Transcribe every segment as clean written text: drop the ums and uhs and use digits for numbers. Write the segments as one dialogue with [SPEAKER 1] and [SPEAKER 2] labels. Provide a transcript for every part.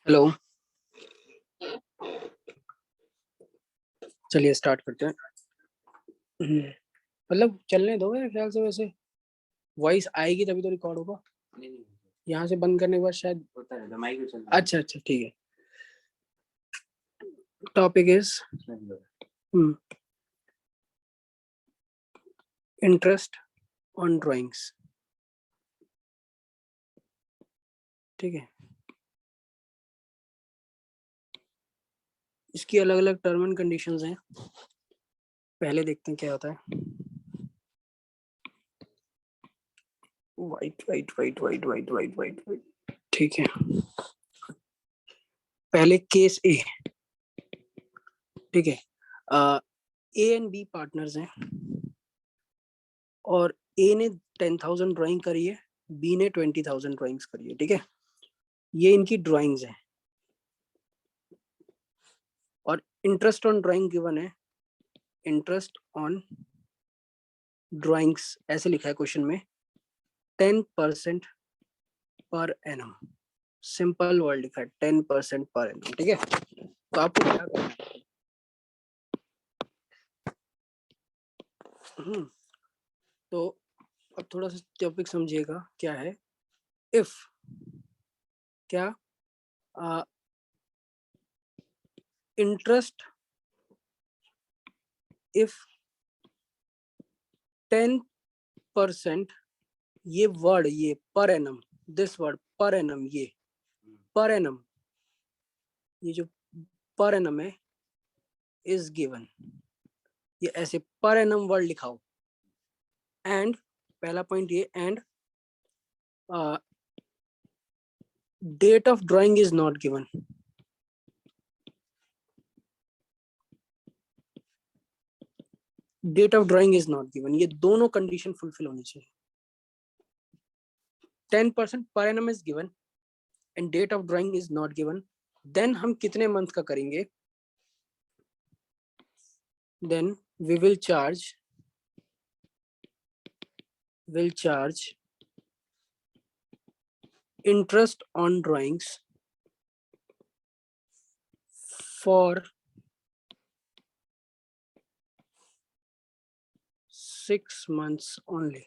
[SPEAKER 1] Hello, चलिए start करते हैं। मतलब चलने दो मेरे ख्याल से। वैसे वॉइस आएगी तभी तो रिकॉर्ड होगा। यहाँ से बंद करने के बाद शायद होता है माइक भी चलता है। अच्छा अच्छा ठीक है। Topic is interest on drawings. ठीक है, इसकी अलग अलग टर्म एंड कंडीशंस हैं। पहले देखते हैं क्या होता है। White white white white white white white white ठीक है। पहले केस ए। ठीक है, ए एंड बी पार्टनर्स हैं और ए ने 10,000 ड्राइंग करी है, बी ने 20,000 ड्राइंग्स करी है। ठीक है, ये इनकी ड्राइंग्स हैं और इंटरेस्ट ऑन ड्राइंग गिवन है। इंटरेस्ट ऑन ड्राइंग्स ऐसे लिखा है क्वेश्चन में, 10% पर एनम। सिंपल वर्ड लिखा है, 10% पर एनम। ठीक है, तो आपको क्या करना है? तो अब थोड़ा सा टॉपिक समझिएगा क्या है। इफ क्या इंटरेस्ट इफ 10%, ये वर्ड, ये per annum, this word per annum, ये पर एनम, ये जो पर एनम है इज गिवन, ये ऐसे पर एनम वर्ड लिखाओ। एंड पहला पॉइंट ये, and date of drawing is not given. Date of drawing is not given, ये दोनों कंडीशन फुलफिल होनी चाहिए। 10% per annum is given and date of drawing is not given. Then हम कितने month का करेंगे? Then we will charge interest on drawings for 6 months only।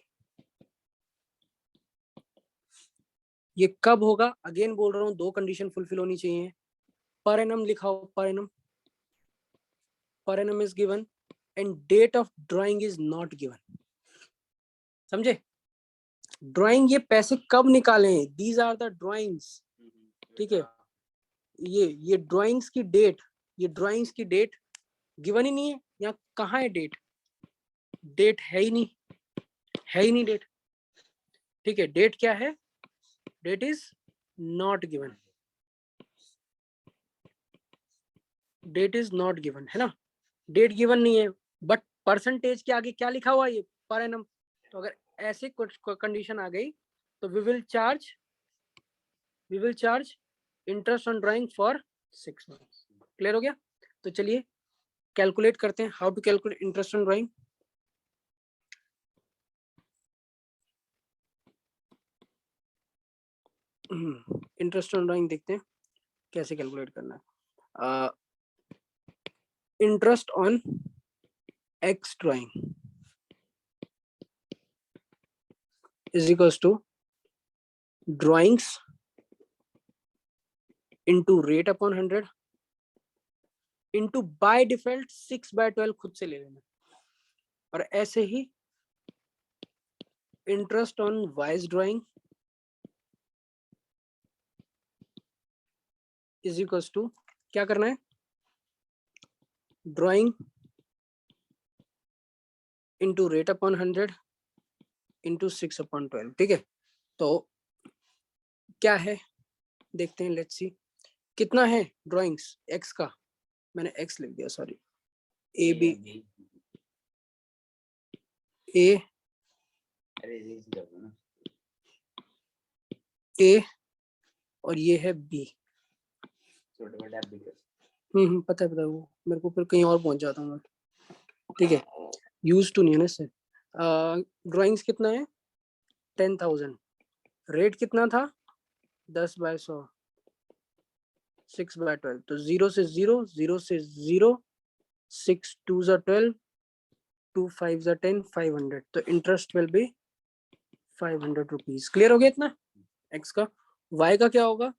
[SPEAKER 1] ये कब होगा? अगेन बोल रहा हूं, दो कंडीशन फुलफिल होनी चाहिए। पर एनम लिखाओ, per annum is given and date of drawing is not given. समझे? ड्राइंग, ये पैसे कब निकाले? These are the drawings. ठीक है, ये ड्राइंग्स की डेट, ये ड्राइंग्स की डेट गिवन ही नहीं है। यहाँ कहाँ है डेट? डेट है ही नहीं, है ही नहीं डेट। ठीक है, डेट क्या है? Date is not given, date is not given, है ना? डेट गिवन नहीं है, बट परसेंटेज के आगे क्या लिखा हुआ है? ये पर एनम। तो अगर ऐसे कुछ कंडीशन आ गई तो we will charge interest on drawing for 6 months. Clear हो गया? तो चलिए कैलकुलेट करते हैं, how to calculate interest on drawing. Interest on drawing देखते हैं कैसे कैलकुलेट करना है। Interest on X drawing is equals to drawings into rate upon 100 into by default 6/12 खुद से ले लेना। और ऐसे ही interest on Y's drawing is equals to, क्या करना है? Drawing into rate upon 100 into 6/12। ठीक है, तो क्या है देखते हैं, लेट्स सी कितना है ड्राइंग्स एक्स का। मैंने एक्स लिख दिया, सॉरी। ए बी ए ए और ये है बी। पता है वो मेरे को, फिर कहीं और पहुंच जाता हूँ मैं। ठीक है, यूज टू नहीं है ना इससे। ड्राइंग्स कितना है? 10,000। रेट कितना था? 10/100, 6/12, तो 0 से 0, 0 से 0, 6 2s are 12, 2 5s are 10, 500, तो interest will be 500 rupees. Clear हो गया इतना एक्स का। वाई का क्या होगा,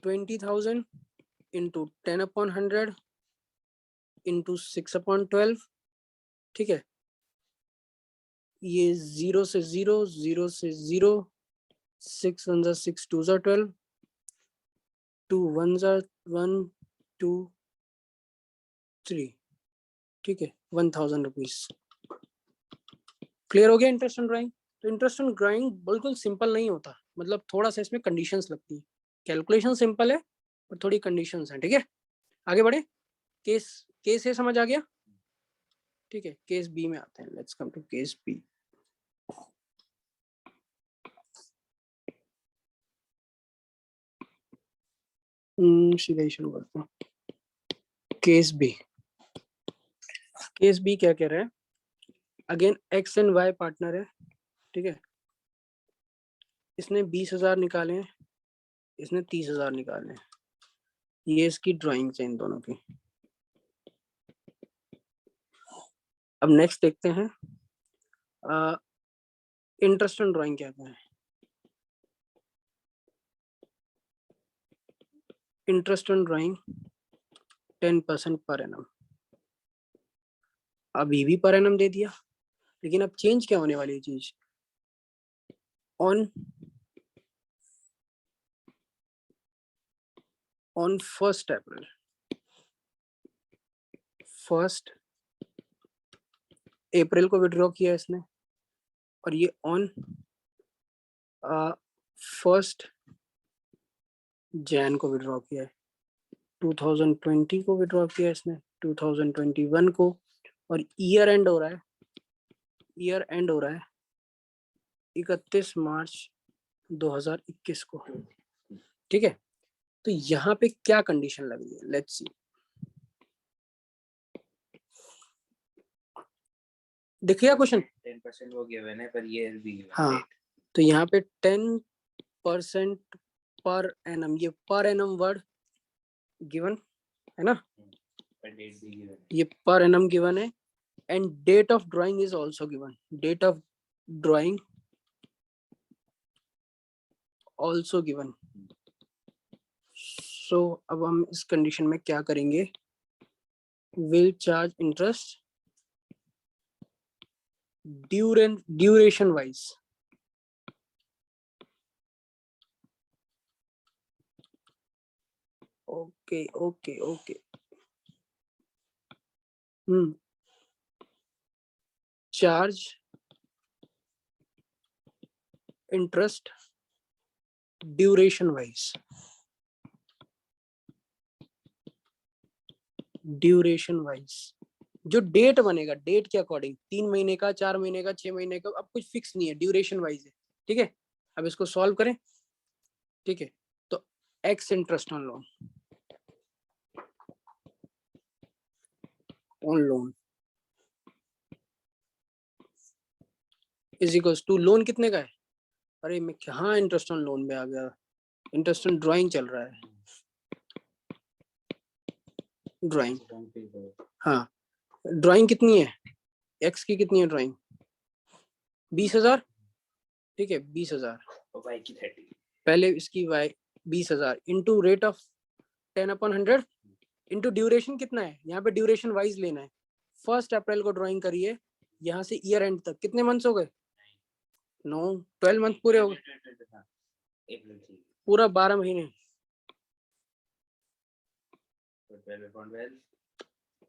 [SPEAKER 1] 20,000 इंटू 10/100 इंटू 6/12, ठीक है। ये 0 से 0, 0 से 0, 6 1s are 6, 2s are 12, 2 1s are 1, 2 3, ठीक है, 1000 रुपीज। क्लियर हो गया इंटरेस्ट ऑन ड्राइंग। तो इंटरेस्ट ऑन ड्राइंग बिल्कुल सिंपल नहीं होता, मतलब थोड़ा सा इसमें कंडीशंस लगती है। कैलकुलेशन सिंपल है पर थोड़ी कंडीशंस हैं, ठीक है। आगे बढ़े, केस केस ए समझ आ गया, ठीक है। केस बी में आते हैं, let's come to case B. सीधा ही शुरू करते हैं। केस बी, केस बी क्या कह रहे हैं, again x and y partner है, ठीक है। इसने 20,000 निकाले हैं, इसने 30,000 निकाले हैं। ये इसकी ड्राइंग है इन दोनों की। अब नेक्स्ट देखते हैं इंटरेस्ट ऑन ड्राइंग क्या है। Interest on drawing 10% per annum. अभी भी पर एनम दे दिया, लेकिन अब चेंज क्या होने वाली है चीज, ऑन 1 अप्रैल, 1 अप्रैल को विड्रॉ किया इसने, और ये ऑन 1 जैन को विड्रॉ किया है। 2020 को विड्रॉ किया इसने, 2021 को, और ईयर एंड हो रहा है, ईयर एंड हो रहा है 31 मार्च 2021 को, ठीक है। तो यहाँ पे क्या कंडीशन लग रही है, लेट्स सी। देखिए क्वेश्चन
[SPEAKER 2] 10% वो गिवन है पर ये भी गिवन है।
[SPEAKER 1] हाँ, तो यहाँ पे 10% पर एनम, ये पर एनम वर्ड गिवन है ना,
[SPEAKER 2] पर डेट भी गिवन है,
[SPEAKER 1] ये पर एनम गिवन है, and date of drawing is also given, date of drawing also given. So अब हम इस कंडीशन में क्या करेंगे, will charge interest duration wise. Okay okay okay, charge interest duration wise, duration wise. जो date बनेगा, date के अकॉर्डिंग, 3 महीने का, 4 महीने का, 6 महीने का, अब कुछ फिक्स नहीं है, ड्यूरेशन वाइज है, ठीक है। अब इसको सॉल्व करें, ठीक है। तो x interest on loan, on loan is equals to, loan कितने का है, अरे मैं कहाँ इंटरेस्ट ऑन लोन में आ गया, इंटरेस्ट ऑन ड्राइंग चल रहा है, ड्राइंग। हाँ, ड्राइंग कितनी है, एक्स की कितनी है ड्राइंग, 20,000, ठीक है, 20,000।
[SPEAKER 2] वाई की 30,
[SPEAKER 1] पहले इसकी y 20,000 into rate of 10/100 into duration कितना है, यहाँ पे ड्यूरेशन वाइज लेना है। 1 अप्रैल को ड्राइंग करिए, यहाँ से ईयर एंड तक कितने मंथ्स हो गए, 9, 12 मंथ पूरे हो गए, पूरा 12 महीने,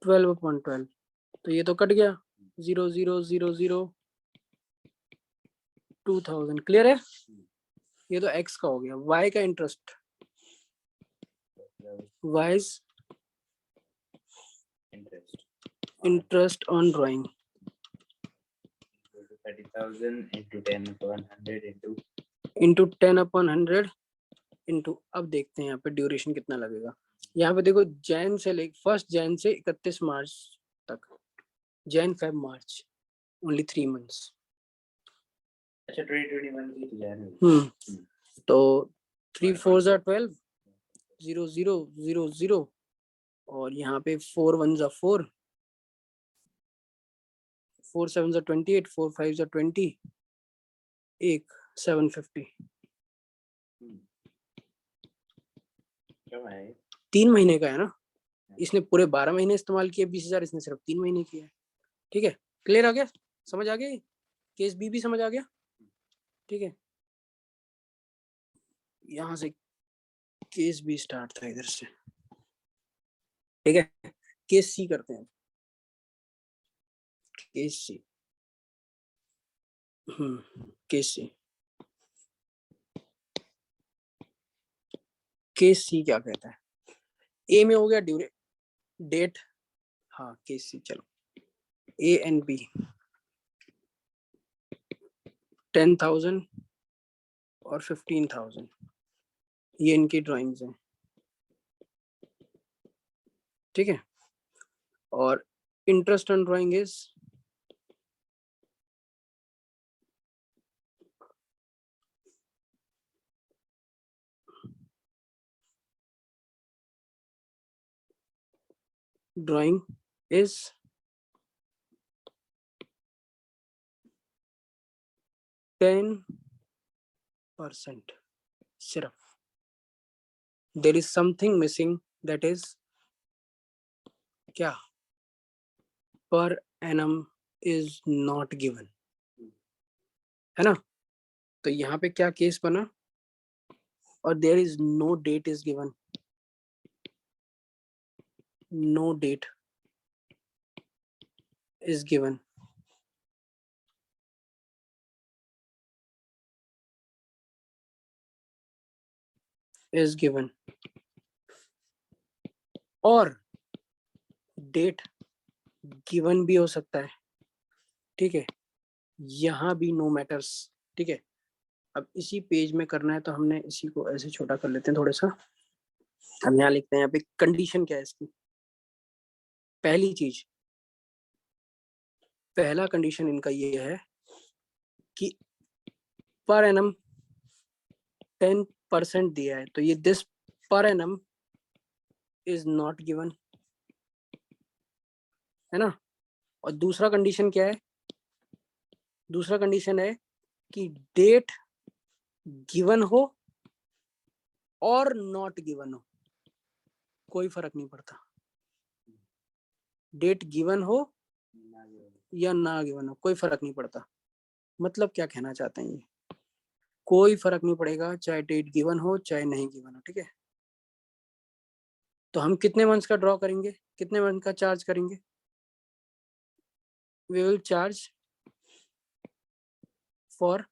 [SPEAKER 1] 12/12, तो ये तो कट गया, 0,000 2000। क्लियर है, ये तो एक्स का हो गया। वाई का interest, wise interest on drawing
[SPEAKER 2] 30,000 into 10/100
[SPEAKER 1] into 10/100 into, अब देखते हैं यहाँ पे ड्यूरेशन कितना लगेगा। यहाँ पे देखो, जैन से 1 जैन से 31 मार्च तक, Jan Feb March, only 3 months,
[SPEAKER 2] अच्छा 2021 की तो January।
[SPEAKER 1] तो 3 4s are 12, 0 0 0 0, और यहाँ पे 4 1s are 4, 4 7s are 28, 4 5s are 20, 750।
[SPEAKER 2] कब है?
[SPEAKER 1] 3 महीने का है ना, इसने पूरे 12 महीने इस्तेमाल किए 20,000, इसने सिर्फ 3 महीने किया है। ठीक है, क्लियर आ गया, समझ आ गया, केस बी भी समझ आ गया। ठीक है, यहां से केस बी स्टार्ट था इधर से। ठीक है, केस सी करते हैं। केस सी, केस सी, केस सी क्या कहता है? ए में हो गया ड्यूरे डेट, हाँ केस सी, चलो ए एंड बी 10,000 और 15,000, ये इनकी ड्राइंग्स हैं। ठीक है, और interest on drawing is drawing is 10% सिर्फ। There is something missing, that is क्या? Per annum is not given, है ना? तो यहाँ पे क्या केस बना? और there is no date is given, no date is given, is given, और डेट गिवन भी हो सकता है। ठीक है, यहाँ भी नो मैटर्स। ठीक है, अब इसी पेज में करना है तो हमने इसी को ऐसे छोटा कर लेते हैं थोड़ा सा। हम यहाँ लिखते हैं, यहाँ पे कंडीशन क्या है इसकी? पहली चीज, पहला कंडीशन इनका ये है कि पर एनम 10% दिया है, तो ये दिस पर एनम इज नॉट गिवन, है ना? और दूसरा कंडीशन क्या है? दूसरा कंडीशन है कि डेट गिवन हो और नॉट गिवन हो, कोई फर्क नहीं पड़ता। डेट गिवन हो या ना गिवन हो, कोई फर्क नहीं पड़ता। मतलब क्या कहना चाहते हैं ये? कोई फर्क नहीं पड़ेगा, चाहे डेट गिवन हो चाहे नहीं गिवन हो। ठीक है, तो हम कितने मंथ्स का ड्रॉ करेंगे, कितने मंथ का चार्ज करेंगे? We will charge for,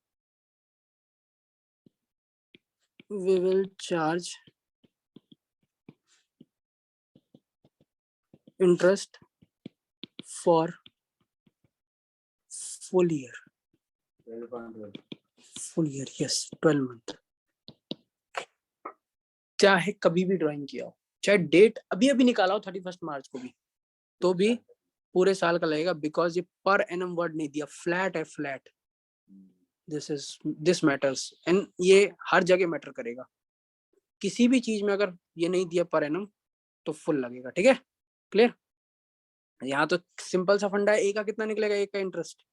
[SPEAKER 1] we will charge interest for full year,
[SPEAKER 2] 12.12।
[SPEAKER 1] Full year, yes 12 month. चाहे कभी भी ड्राइंग किया हो, चाहे डेट अभी अभी निकाला हो 31 मार्च को भी, तो भी पूरे साल का लगेगा, बिकॉज ये पर एनम वर्ड नहीं दिया, फ्लैट है, फ्लैट। दिस मैटर्स, एंड ये हर जगह मैटर करेगा। किसी भी चीज में अगर ये नहीं दिया पर एनम तो फुल लगेगा। ठीक है, क्लियर? यहाँ तो सिंपल सा फंडा है, ए का कितना निकलेगा? ए का interest,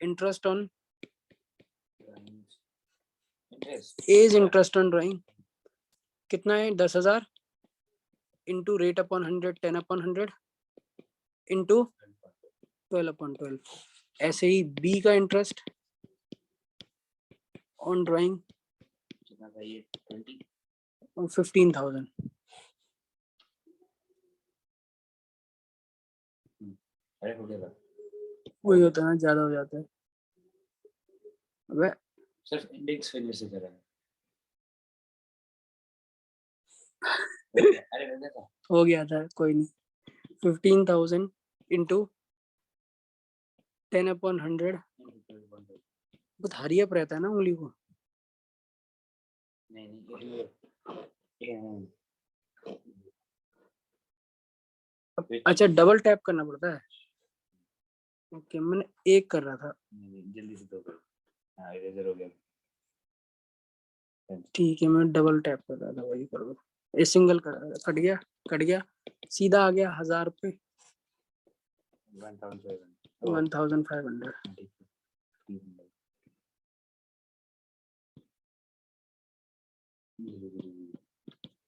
[SPEAKER 1] interest on A's, interest on drawing कितना है? 10,000 इंटू रेट अपॉन 100, 10/100 इंटू 12/12। ऐसे ही बी का इंटरेस्ट ऑन ड्राइंग 15,000।
[SPEAKER 2] अरे हो गया,
[SPEAKER 1] वही होता है, ज्यादा हो जाता है। अबे
[SPEAKER 2] सिर्फ इंडेक्स वजह से करा है। अरे हो गया था,
[SPEAKER 1] हो गया था, कोई नहीं। 15,000 इंटू 10/100, बहुत हरी अप रहता है ना उंगली को।
[SPEAKER 2] नहीं
[SPEAKER 1] अच्छा, डबल टैप करना पड़ता है। ओके मैंने एक कर रहा था,
[SPEAKER 2] जल्दी से 2 करो। हाँ इरेजर हो गया।
[SPEAKER 1] ठीक है मैं डबल टैप कर रहा था, वही कर दो। ये सिंगल कट गया, कट गया, सीधा आ गया 1000 पे 1500।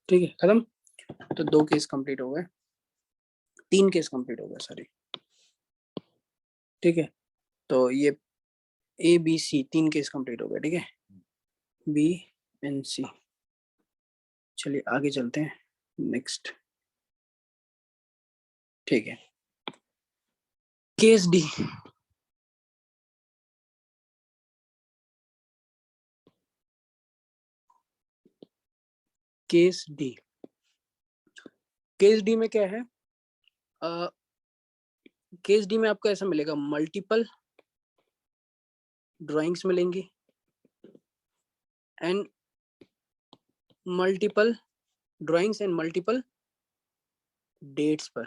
[SPEAKER 1] ठीक है खत्म। तो 2 केस कंप्लीट हो गए, 3 केस कंप्लीट हो गए सॉरी। ठीक है तो ये A B C 3 case complete हो गए, ठीक है बी एंड सी। चलिए आगे चलते हैं नेक्स्ट। ठीक है case D. Case D, case D में क्या है, केस डी में आपको ऐसा मिलेगा, मल्टीपल ड्राइंग्स मिलेंगी and multiple drawings and multiple dates पर।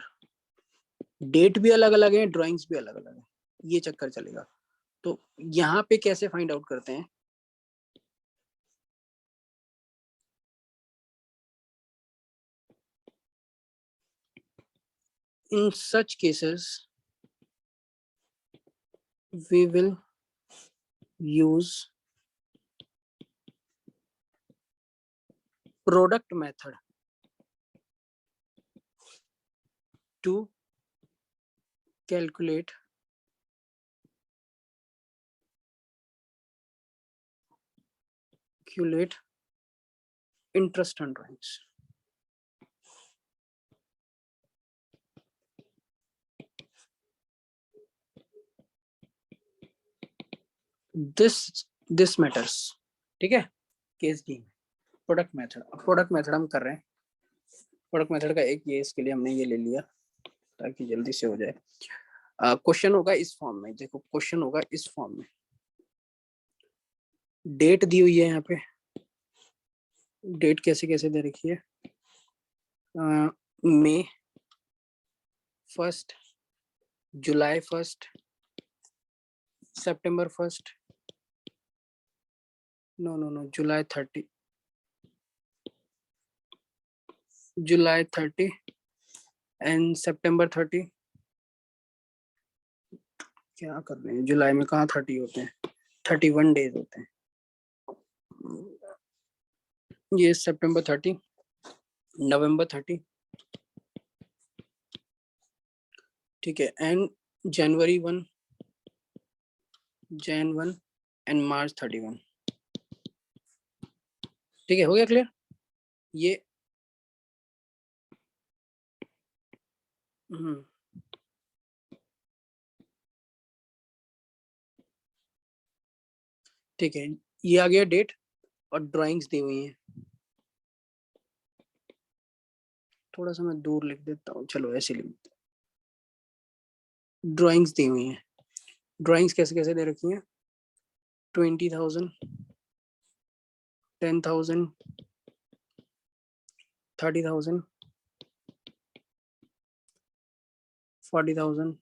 [SPEAKER 1] डेट भी अलग अलग है, ड्राइंग्स भी अलग अलग है, ये चक्कर चलेगा। तो यहाँ पे कैसे फाइंड आउट करते हैं, in such cases we will use product method to calculate interest on drawings. this matters, ठीक है केस डी में प्रोडक्ट मेथड। प्रोडक्ट मेथड हम कर रहे हैं, प्रोडक्ट मेथड का एक ये इसके लिए हमने ये ले लिया ताकि जल्दी से हो जाए। क्वेश्चन होगा इस फॉर्म में, देखो क्वेश्चन होगा इस फॉर्म में, डेट दी हुई है यहाँ पे, डेट कैसे कैसे दे रखी है, मई 1, जुलाई 1, September 1, no July 30, July 30 and September 30। क्या कर रहे हैं, जुलाई में कहाँ 30 होते हैं, 31 डेज होते हैं। ये September 30, November 30, ठीक है and January 1, Jan 1 and March 31। ठीक है हो गया क्लियर ये। ठीक है ये आ गया डेट और ड्राइंग्स दी हुई हैं, थोड़ा सा मैं दूर लिख देता हूँ, चलो ऐसे लिख देता हूँ। ड्राइंग्स दी हुई हैं, ड्राइंग्स कैसे कैसे दे रखी हैं, 20,000, 10,000, 30,000, 40,000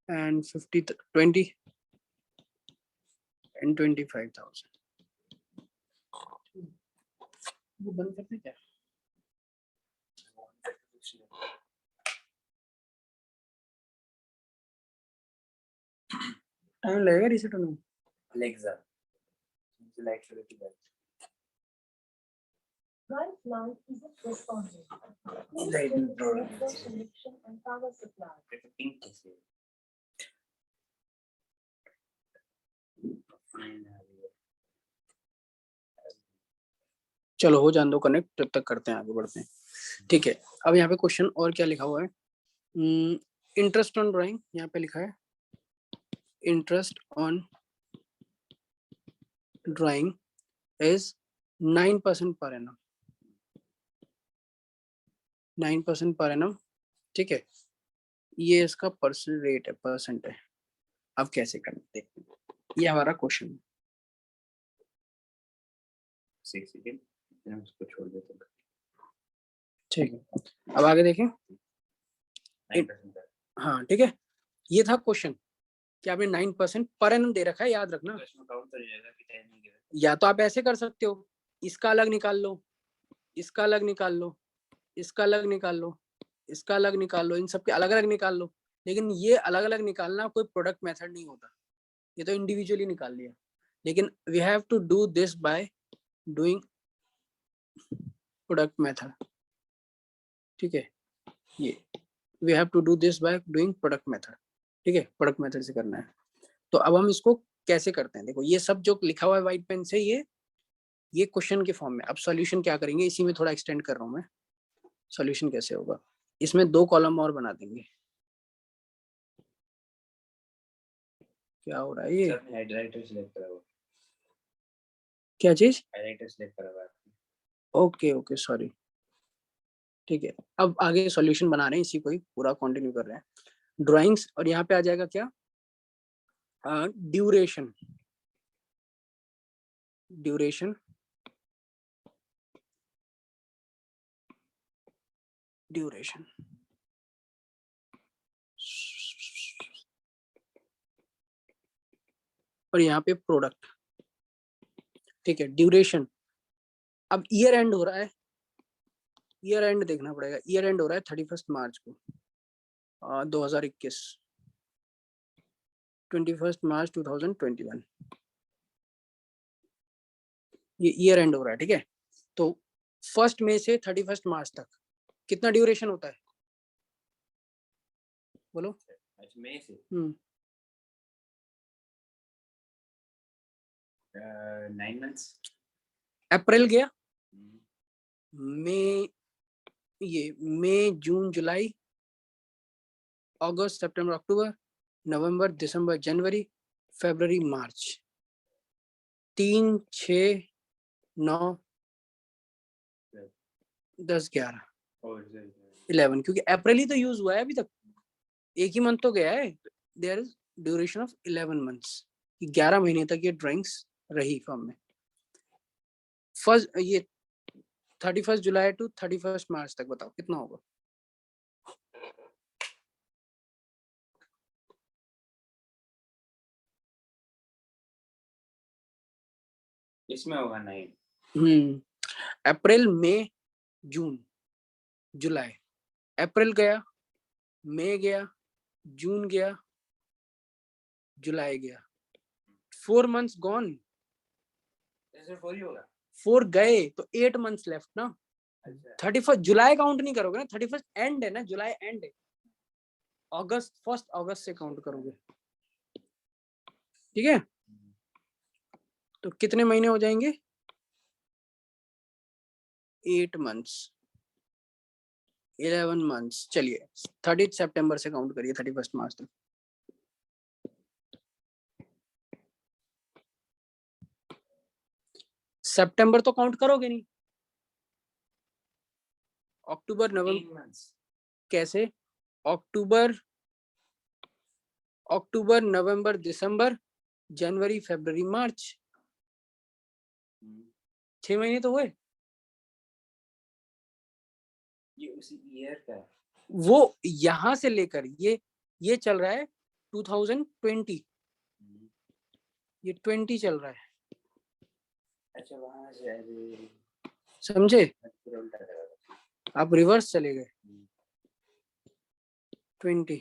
[SPEAKER 1] and 20 and 25,000। वो बंद करते क्या, टाइम लगेगा रीसेट होने में।
[SPEAKER 2] Alexa, select the bell.
[SPEAKER 3] Right now is responding. Please
[SPEAKER 2] Right,
[SPEAKER 3] wait
[SPEAKER 2] no
[SPEAKER 3] for
[SPEAKER 2] problem.
[SPEAKER 3] the connection and power supply.
[SPEAKER 2] It's a pink issue.
[SPEAKER 1] चलो हो जान दो कनेक्ट, तब तक करते हैं आगे बढ़ते हैं। ठीक है अब यहाँ पे क्वेश्चन और क्या लिखा हुआ है, इंटरेस्ट ऑन ड्राइंग, यहाँ पे लिखा है interest on drawing is 9% per annum, 9% per annum. ठीक है ये इसका परसेंट रेट है, परसेंट है। अब कैसे करना देखते हैं, ये हमारा क्वेश्चन है।
[SPEAKER 2] 6 सेकंड मैं उसको छोड़ देता हूँ।
[SPEAKER 1] ठीक है अब आगे देखें,
[SPEAKER 2] 9%
[SPEAKER 1] हाँ ठीक है, ये था क्वेश्चन कि आपने 9% पर एनम दे रखा है, याद रखना।
[SPEAKER 2] तो इसमें काउंट तो नहीं रहेगा कि 10 नहीं गिवन।
[SPEAKER 1] या तो आप ऐसे कर सकते हो, इसका अलग निकाल लो, इसका अलग निकाल लो, इसका अलग निकाल लो, इसका अलग निकाल लो, इन सबके अलग अलग निकाल लो। लेकिन ये अलग अलग निकालना कोई प्रोडक्ट मेथड नहीं होता, ये तो इंडिविजुअली निकाल लिया। लेकिन we have to do this by doing product method, ठीक है। ये we have to do this by doing product method, ठीक है, प्रोडक्ट मेथड से करना है। तो अब हम इसको कैसे करते हैं, देखो ये सब जो लिखा हुआ है व्हाइट पेन से, ये क्वेश्चन के फॉर्म में। अब सॉल्यूशन क्या करेंगे, इसी में थोड़ा एक्सटेंड कर रहा हूं मैं। सॉल्यूशन कैसे होगा, इसमें 2 कॉलम और बना देंगे। क्या हो रहा है ये,
[SPEAKER 2] सर ने हाइलाइटर सिलेक्ट करा हुआ,
[SPEAKER 1] क्या चीज?
[SPEAKER 2] हाइलाइटर सिलेक्ट करा हुआ है।
[SPEAKER 1] ओके ओके सॉरी, ठीक है। अब आगे सॉल्यूशन बना रहे हैं, इसी को ही पूरा कंटिन्यू कर रहे हैं। ड्राइंग्स, और यहाँ पे आ जाएगा क्या, ड्यूरेशन, ड्यूरेशन, ड्यूरेशन, और यहाँ पे प्रोडक्ट, ठीक है। ड्यूरेशन, अब ईयर एंड हो रहा है, ईयर एंड देखना पड़ेगा। ईयर एंड हो रहा है 31 मार्च को 2021, 21 मार्च 2021, ये ईयर एंड हो रहा है, ठीक है। तो 1 मई से 31 मार्च तक कितना ड्यूरेशन होता है, बोलो।
[SPEAKER 2] अच्छा मई से 9 मंथ्स।
[SPEAKER 1] अप्रैल गया, मई, ये मई जून जुलाई अगस्त सितंबर अक्टूबर नवंबर दिसंबर जनवरी फरवरी मार्च, 3 6 9 10 11 11, क्योंकि अप्रैल ही तो यूज हुआ है अभी तक, एक ही मंथ तो गया है। There is duration of 11 months, 11 महीने तक ये ड्राइंग्स रही फॉर्म में। फर्स्ट ये 31 जुलाई टू 31 मार्च तक, बताओ कितना होगा।
[SPEAKER 2] इसमें होगा 9।
[SPEAKER 1] अप्रैल मई जून जुलाई, अप्रैल गया, मई गया, जून गया, जुलाई गया, 4 मंथ्स गॉन।
[SPEAKER 2] ऐसे 4 ही होगा।
[SPEAKER 1] 4 गए तो 8 मंथ्स लेफ्ट ना।
[SPEAKER 2] अच्छा
[SPEAKER 1] 31 जुलाई काउंट नहीं करोगे ना, 31 एंड है ना, जुलाई एंड है। अगस्त 1 अगस्त से काउंट करोगे, ठीक है। तो कितने महीने हो जाएंगे, 8 मंथ्स, 11 मंथ्स। चलिए 30 सितंबर से काउंट करिए 31 मार्च तक। सितंबर तो काउंट करोगे नहीं, अक्टूबर नवंबर, कैसे, अक्टूबर, अक्टूबर नवंबर दिसंबर जनवरी फरवरी मार्च, 6 महीने तो हुए।
[SPEAKER 2] ये उसी ईयर का है।
[SPEAKER 1] वो यहां से लेकर ये चल रहा है 2020, ये 20 चल रहा है,
[SPEAKER 2] अच्छा वहां से अरे
[SPEAKER 1] समझे।
[SPEAKER 2] पूरा उल्टा लगा।
[SPEAKER 1] आप रिवर्स चले गए, 20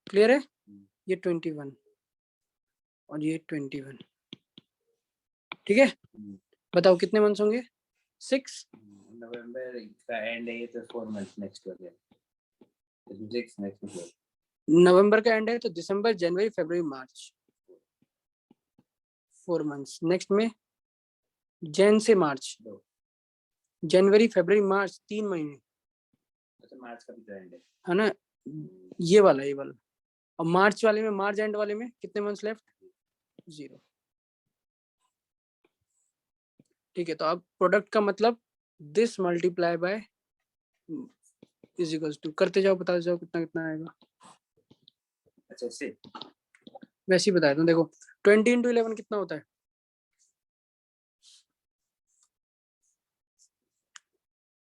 [SPEAKER 1] क्लियर है, ये 21 और ये 21, ठीक है। बताओ कितने मंथ्स होंगे, 6।
[SPEAKER 2] नवंबर का एंड है ये तो 4 मंथ्स नेक्स्ट हो गया। 6 नेक्स्ट
[SPEAKER 1] नवंबर का एंड है तो दिसंबर जनवरी फरवरी मार्च, 4 मंथ्स। नेक्स्ट में जैन से मार्च, जनवरी फरवरी मार्च, 3 महीने,
[SPEAKER 2] अच्छा मार्च का भी तो एंड
[SPEAKER 1] है ना। ये वाला और मार्च वाले में, मार्च एंड वाले में कितने मंथ्स लेफ्ट, 0, ठीक है। तो अब प्रोडक्ट का मतलब this multiply by is equals to, करते जाओ बताते जाओ कितना कितना आएगा।
[SPEAKER 2] अच्छा से
[SPEAKER 1] वैसे ही बताया था, देखो 20 इंटू 11 कितना होता है,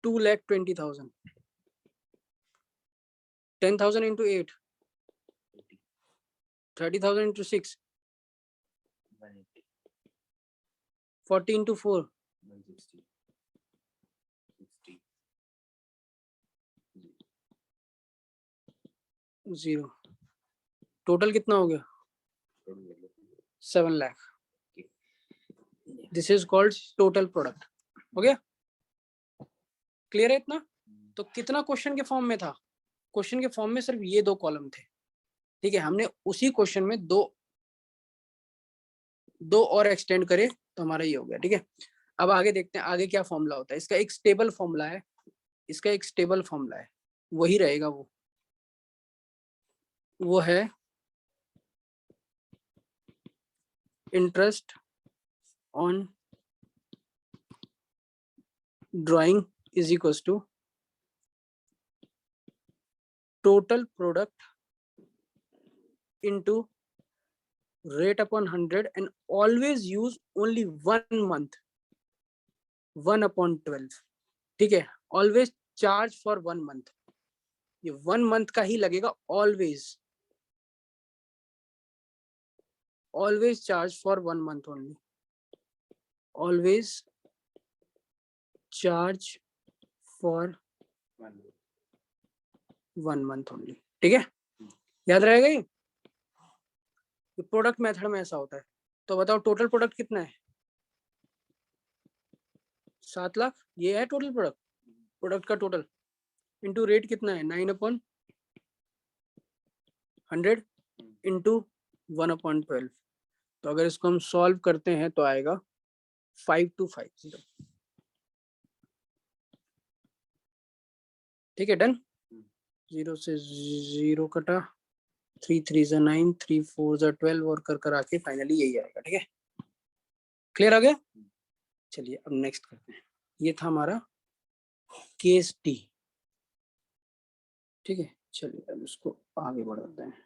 [SPEAKER 1] 2,20,000, 10,000 into 8, 30,000 into 6,
[SPEAKER 2] 180,
[SPEAKER 1] 40 into 4,
[SPEAKER 2] 160, 60,
[SPEAKER 1] 0. टोटल कितना हो गया? 7 lakh. This is called total product. हो गया? क्लियर है इतना? तो कितना क्वेश्चन के फॉर्म में था? क्वेश्चन के फॉर्म में सिर्फ ये 2 कॉलम थे. ठीक है, हमने उसी क्वेश्चन में दो और एक्सटेंड करे तो हमारा ये हो गया. ठीक है, अब आगे देखते हैं आगे क्या फॉर्मूला होता है. इसका एक स्टेबल फॉर्मूला है, इसका एक स्टेबल फॉर्मूला है, वही रहेगा. वो है interest on drawing is equals to total product into rate upon 100 and always use only 1 month, 1 upon 12. ठीक है, always charge for 1 month. ये 1 month का ही लगेगा. always charge for 1 month only. always charge for 1 month only. ठीक है, याद रहेगा ये. प्रोडक्ट मेथड में ऐसा होता है. तो बताओ टोटल प्रोडक्ट कितना है? 7 लाख. ये है टोटल प्रोडक्ट का टोटल. इनटू रेट कितना है? 9/100 इनटू 1/12. तो अगर इसको हम सॉल्व करते हैं तो आएगा 5250. ठीक है, डन. 0 से 0 कटा, 3 3 = 9, 3 4 = 12 और कर आके फाइनली यही आएगा. ठीक है, क्लियर आ गया? चलिए अब नेक्स्ट करते हैं. ये था हमारा केस डी. ठीक है, चलिए अब इसको आगे बढ़ाते हैं.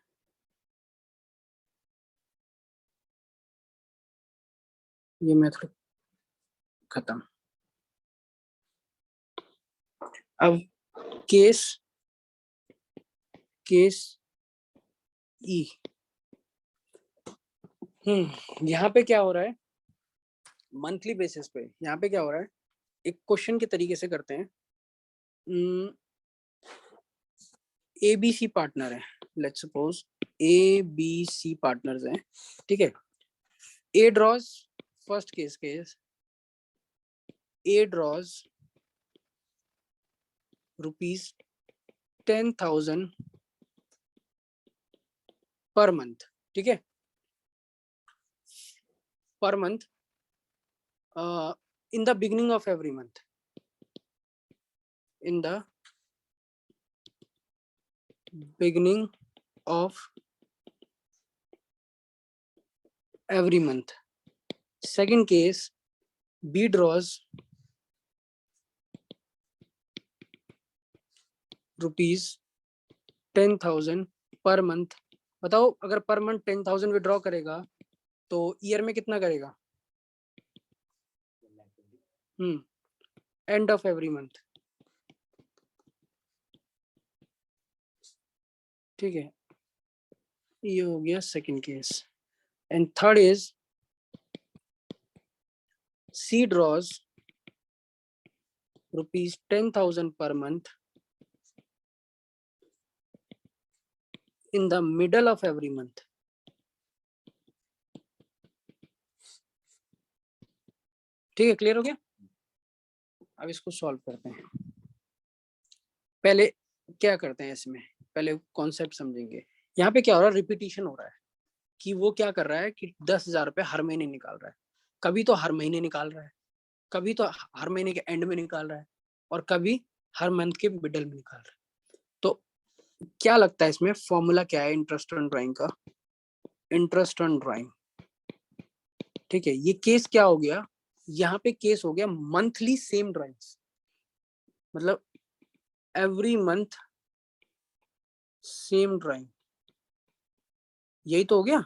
[SPEAKER 1] ये मेथड खत्म. अब केस ई. यहाँ पे क्या हो रहा है? मंथली बेसिस पे यहाँ पे क्या हो रहा है? एक क्वेश्चन के तरीके से करते हैं. ABC पार्टनर है, लेट्स सपोज ABC पार्टनर्स हैं. ठीक है, A draws first case A draws ₹10,000 per month. ठीक है, per month in the beginning of every month. In the beginning of every month. Second case, B draws ₹10,000 per month. बताओ अगर per month 10,000 withdraw करेगा तो year में कितना करेगा? And of every month. ठीक है, ये हो गया second case. And third is C draws ₹10,000 per month in the middle of every month. ठीक है, क्लियर हो गया? अब इसको सॉल्व करते हैं. पहले क्या करते हैं इसमें, पहले कॉन्सेप्ट समझेंगे. यहाँ पे क्या हो रहा है? रिपीटिशन हो रहा है कि वो क्या कर रहा है कि 10,000 रुपये हर महीने निकाल रहा है. कभी तो हर महीने निकाल रहा है, कभी तो हर महीने के एंड में निकाल रहा है, और कभी हर मंथ के मिडल में निकाल रहा है. तो क्या लगता है इसमें फॉर्मूला क्या है इंटरेस्ट ऑन ड्राइंग का? Interest on drawing. ठीक है, ये केस क्या हो गया? यहाँ पे केस हो गया मंथली सेम ड्राइंग्स, मतलब एवरी मंथ सेम ड्राइंग. यही तो हो गया.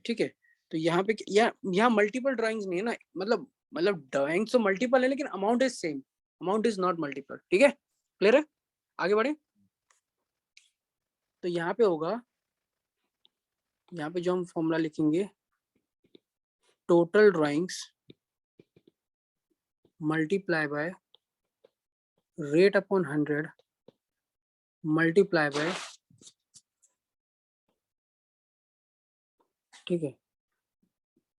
[SPEAKER 1] ठीक है, तो यहाँ पे यहाँ मल्टीपल ड्राइंग्स नहीं है ना, मतलब ड्राइंग्स तो मल्टीपल है लेकिन amount is same, amount is not multiple. ठीक है, क्लियर है? आगे बढ़े. तो यहाँ पे होगा, यहाँ पे जो हम फॉर्मूला लिखेंगे, total drawings multiply by rate upon 100 multiply by, ठीक है,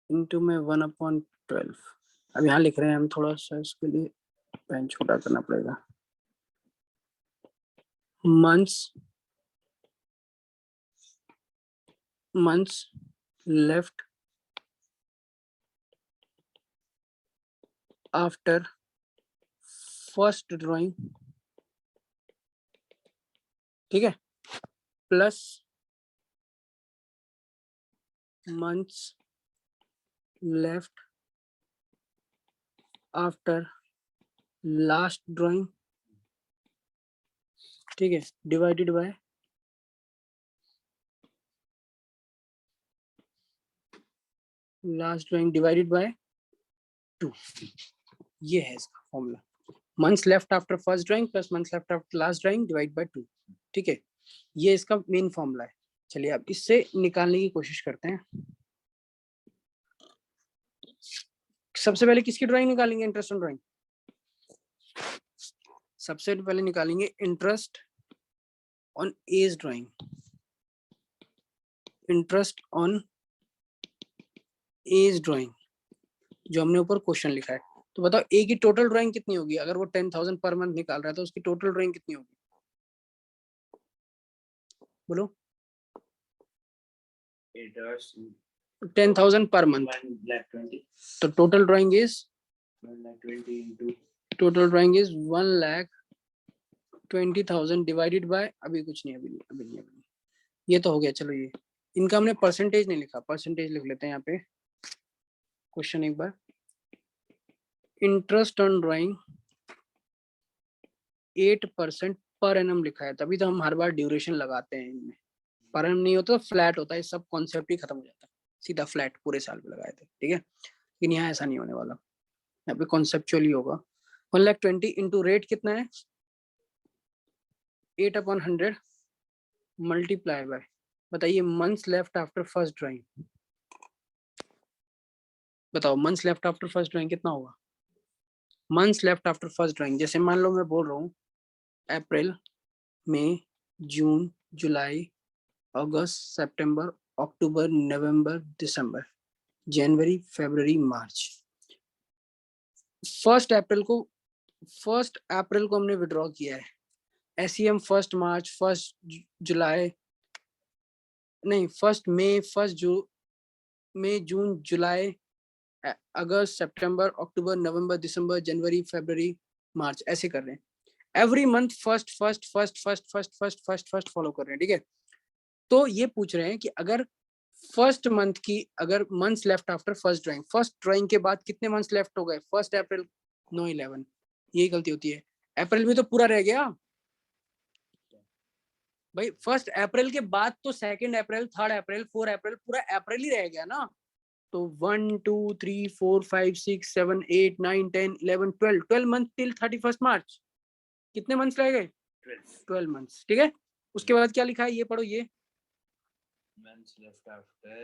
[SPEAKER 1] इनटू में 1/12। अब यहाँ लिख रहे हैं हम, थोड़ा सा इसके लिए पेन छोटा करना पड़ेगा। Months left after first drawing, ठीक है, plus months left after last drawing, ठीक है, divided by last drawing divided by 2। ये है इसका formula, months left after first drawing plus months left after last drawing divide by 2, ठीक है, ये इसका मेन फॉर्मूला है। चलिए अब इससे निकालने की कोशिश करते हैं। सबसे पहले किसकी ड्राइंग निकालेंगे? Interest on drawing. सबसे पहले निकालेंगे interest on as drawing, interest on as drawing जो हमने ऊपर क्वेश्चन लिखा है। तो बताओ ए की टोटल ड्राइंग कितनी होगी? अगर वो 10,000 पर मंथ निकाल रहा है तो उसकी टोटल ड्राइंग कितनी होगी? बोलो। 10,000 पर मंथ, तो total drawing is 1,20,000 divided by, अभी कुछ नहीं, अभी ये तो हो गया। चलो ये इनका हमने परसेंटेज नहीं लिखा, परसेंटेज लिख लेते हैं यहाँ पे। क्वेश्चन एक बार, interest on drawing 8% per annum लिखा है, तभी तो हम हर बार ड्यूरेशन लगाते हैं इनमें। पर एनम नहीं होता तो फ्लैट होता है, सब कॉन्सेप्ट ही खत्म हो जाता है, सीधा फ्लैट पूरे साल पे लगाए थे, ठीक है। लेकिन यहाँ ऐसा नहीं होने वाला, यहाँ पे कॉन्सेप्चुअली होगा। 1,20,000 इंटू रेट कितना है? 8/100 मल्टीप्लाई बाय, बताइए months left after first drawing, बताओ months left after first drawing कितना होगा? Months left after first drawing, जैसे मान लो मैं बोल रहा हूँ अप्रैल, मई, जून, जुलाई, अगस्त, सितंबर, अक्टूबर, नवंबर, दिसंबर, जनवरी, फरवरी, मार्च। फर्स्ट अप्रैल को हमने विड्रॉ किया है, ऐसे ही हम फर्स्ट मार्च, फर्स्ट जुलाई, नहीं फर्स्ट मई, मई, जून, जुलाई, अगस्त, सितंबर, अक्टूबर, नवंबर, दिसंबर, जनवरी, फरवरी, मार्च, ऐसे कर रहे हैं। एवरी मंथ फर्स्ट फॉलो कर रहे हैं, ठीक है। तो ये पूछ रहे हैं कि अगर फर्स्ट मंथ की, अगर months left after first drawing के बाद कितने मंथ्स लेफ्ट हो गए? 1 अप्रैल, 9/11, यही गलती होती है। अप्रैल में तो पूरा रह गया भाई, 1 अप्रैल के बाद तो 2 अप्रैल, 3 अप्रैल, 4 अप्रैल, पूरा अप्रैल ही रह गया ना। तो 1 2 3 4 5 6 7 8 9 10 11 12 मंथ टिल 31 मार्च। कितने मंथ्स रह गए? 12 मंथ्स, ठीक है। उसके बाद क्या लिखा है, ये पढ़ो, ये
[SPEAKER 2] months left after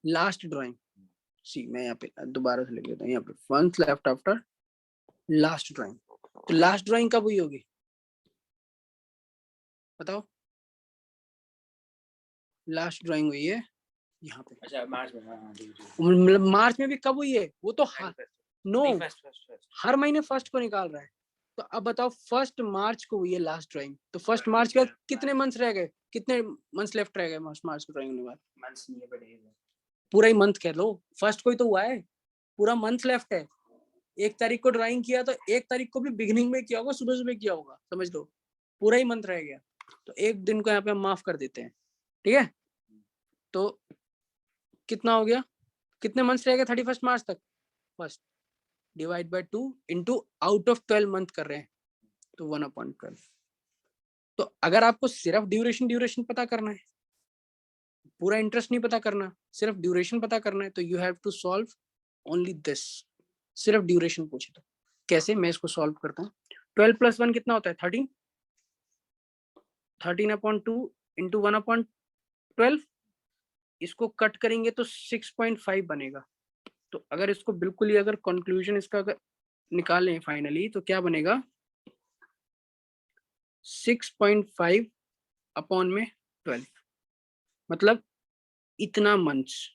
[SPEAKER 1] last drawing. See मैं यहाँ पे दोबारा से लिख लेता हूँ, यहाँ पे months left after last drawing. तो लास्ट ड्राइंग कब हुई होगी बताओ? लास्ट ड्राइंग हुई है यहाँ पे।
[SPEAKER 2] अच्छा मार्च में, हाँ
[SPEAKER 1] मतलब मार्च में भी कब हुई है? वो तो हर महीने फर्स्ट को निकाल रहा है। तो अब बताओ, 1 मार्च को हुई है लास्ट ड्राइंग, तो 1 मार्च के बाद कितने मंथ्स रह गए? कितने मंथ्स लेफ्ट रह गए मार्च को ड्राइंग होने के बाद?
[SPEAKER 2] मंथ्स नहीं है बट
[SPEAKER 1] पूरा ही मंथ कह लो, फर्स्ट को ही तो हुआ है, पूरा मंथ लेफ्ट है। 1 तारीख को ड्राइंग किया तो 1 तारीख को भी बिगिनिंग में किया होगा, सुबह किया होगा, समझ लो पूरा ही मंथ रह गया। तो एक दिन को यहाँ पे हम माफ कर देते हैं, ठीक है। तो कितना हो गया, कितने मंथ्स रह गए 31 मार्च तक? First divide by 2 into out of 12 month कर रहे हैं, तो 1/12। तो अगर आपको सिर्फ ड्यूरेशन पता करना है, पूरा इंटरेस्ट नहीं पता करना, सिर्फ ड्यूरेशन पता करना है, तो you have to solve only this. सिर्फ ड्यूरेशन पूछे तो कैसे, मैं इसको सॉल्व करता हूँ। 12 + 1 कितना होता है? 13। 13/2 इंटू 1/12, इसको कट करेंगे तो 6.5 बनेगा। तो अगर इसको बिल्कुल ही अगर कंक्लूजन इसका अगर निकालें फाइनली तो क्या बनेगा, 6.5 अपॉन में 12, मतलब इतना मंथ्स।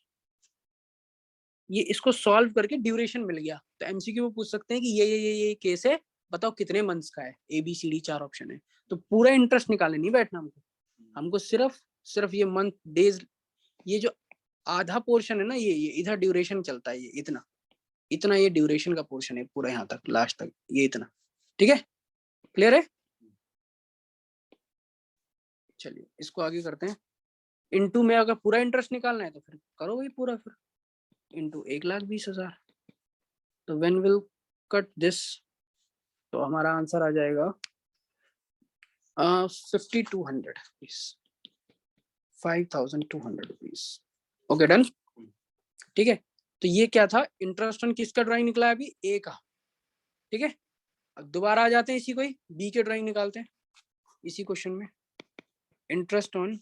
[SPEAKER 1] ये इसको सॉल्व करके ड्यूरेशन मिल गया। तो एमसीक्यू में पूछ सकते हैं कि ये केस है, बताओ कितने मंथ्स का है, ABCD 4 ऑप्शन है। तो पूरा इंटरेस्ट निकालने नहीं बैठना हमको सिर्फ ये मंथ डेज, ये जो आधा पोर्शन है ना, ये इधर ड्यूरेशन चलता है, ये इतना ये ड्यूरेशन का पोर्शन है पूरा यहाँ तक लास्ट तक, ये इतना। ठीक है, क्लियर है? चलिए इसको आगे करते हैं। इनटू में अगर पूरा इंटरेस्ट निकालना है तो फिर करो वही पूरा, फिर इनटू 1,20,000। तो व्हेन विल कट दिस, तो हमारा आंसर आ जाएगा 5,200 रुपीज, 5,200 रुपीज। Okay done. ठीक है, तो ये क्या था, इंटरेस्ट ऑन किसका ड्राइंग निकला है अभी, ए का। ठीक है, अब दोबारा आ जाते हैं इसी को ही, बी के ड्राइंग निकालते हैं इसी क्वेश्चन में। इंटरेस्ट ऑन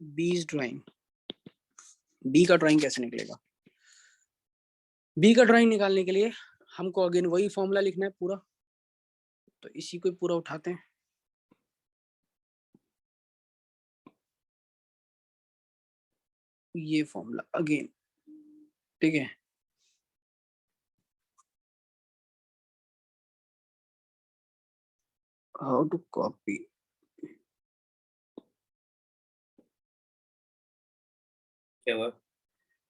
[SPEAKER 1] बीज ड्राइंग, बी का ड्राइंग कैसे निकलेगा। बी का ड्राइंग निकालने के लिए हमको अगेन वही फॉर्मूला लिखना है पूरा, तो इसी को पूरा उठाते हैं। ये फॉर्मूला अगेन, ठीक है, हाउ टू कॉपी,
[SPEAKER 2] क्या हुआ?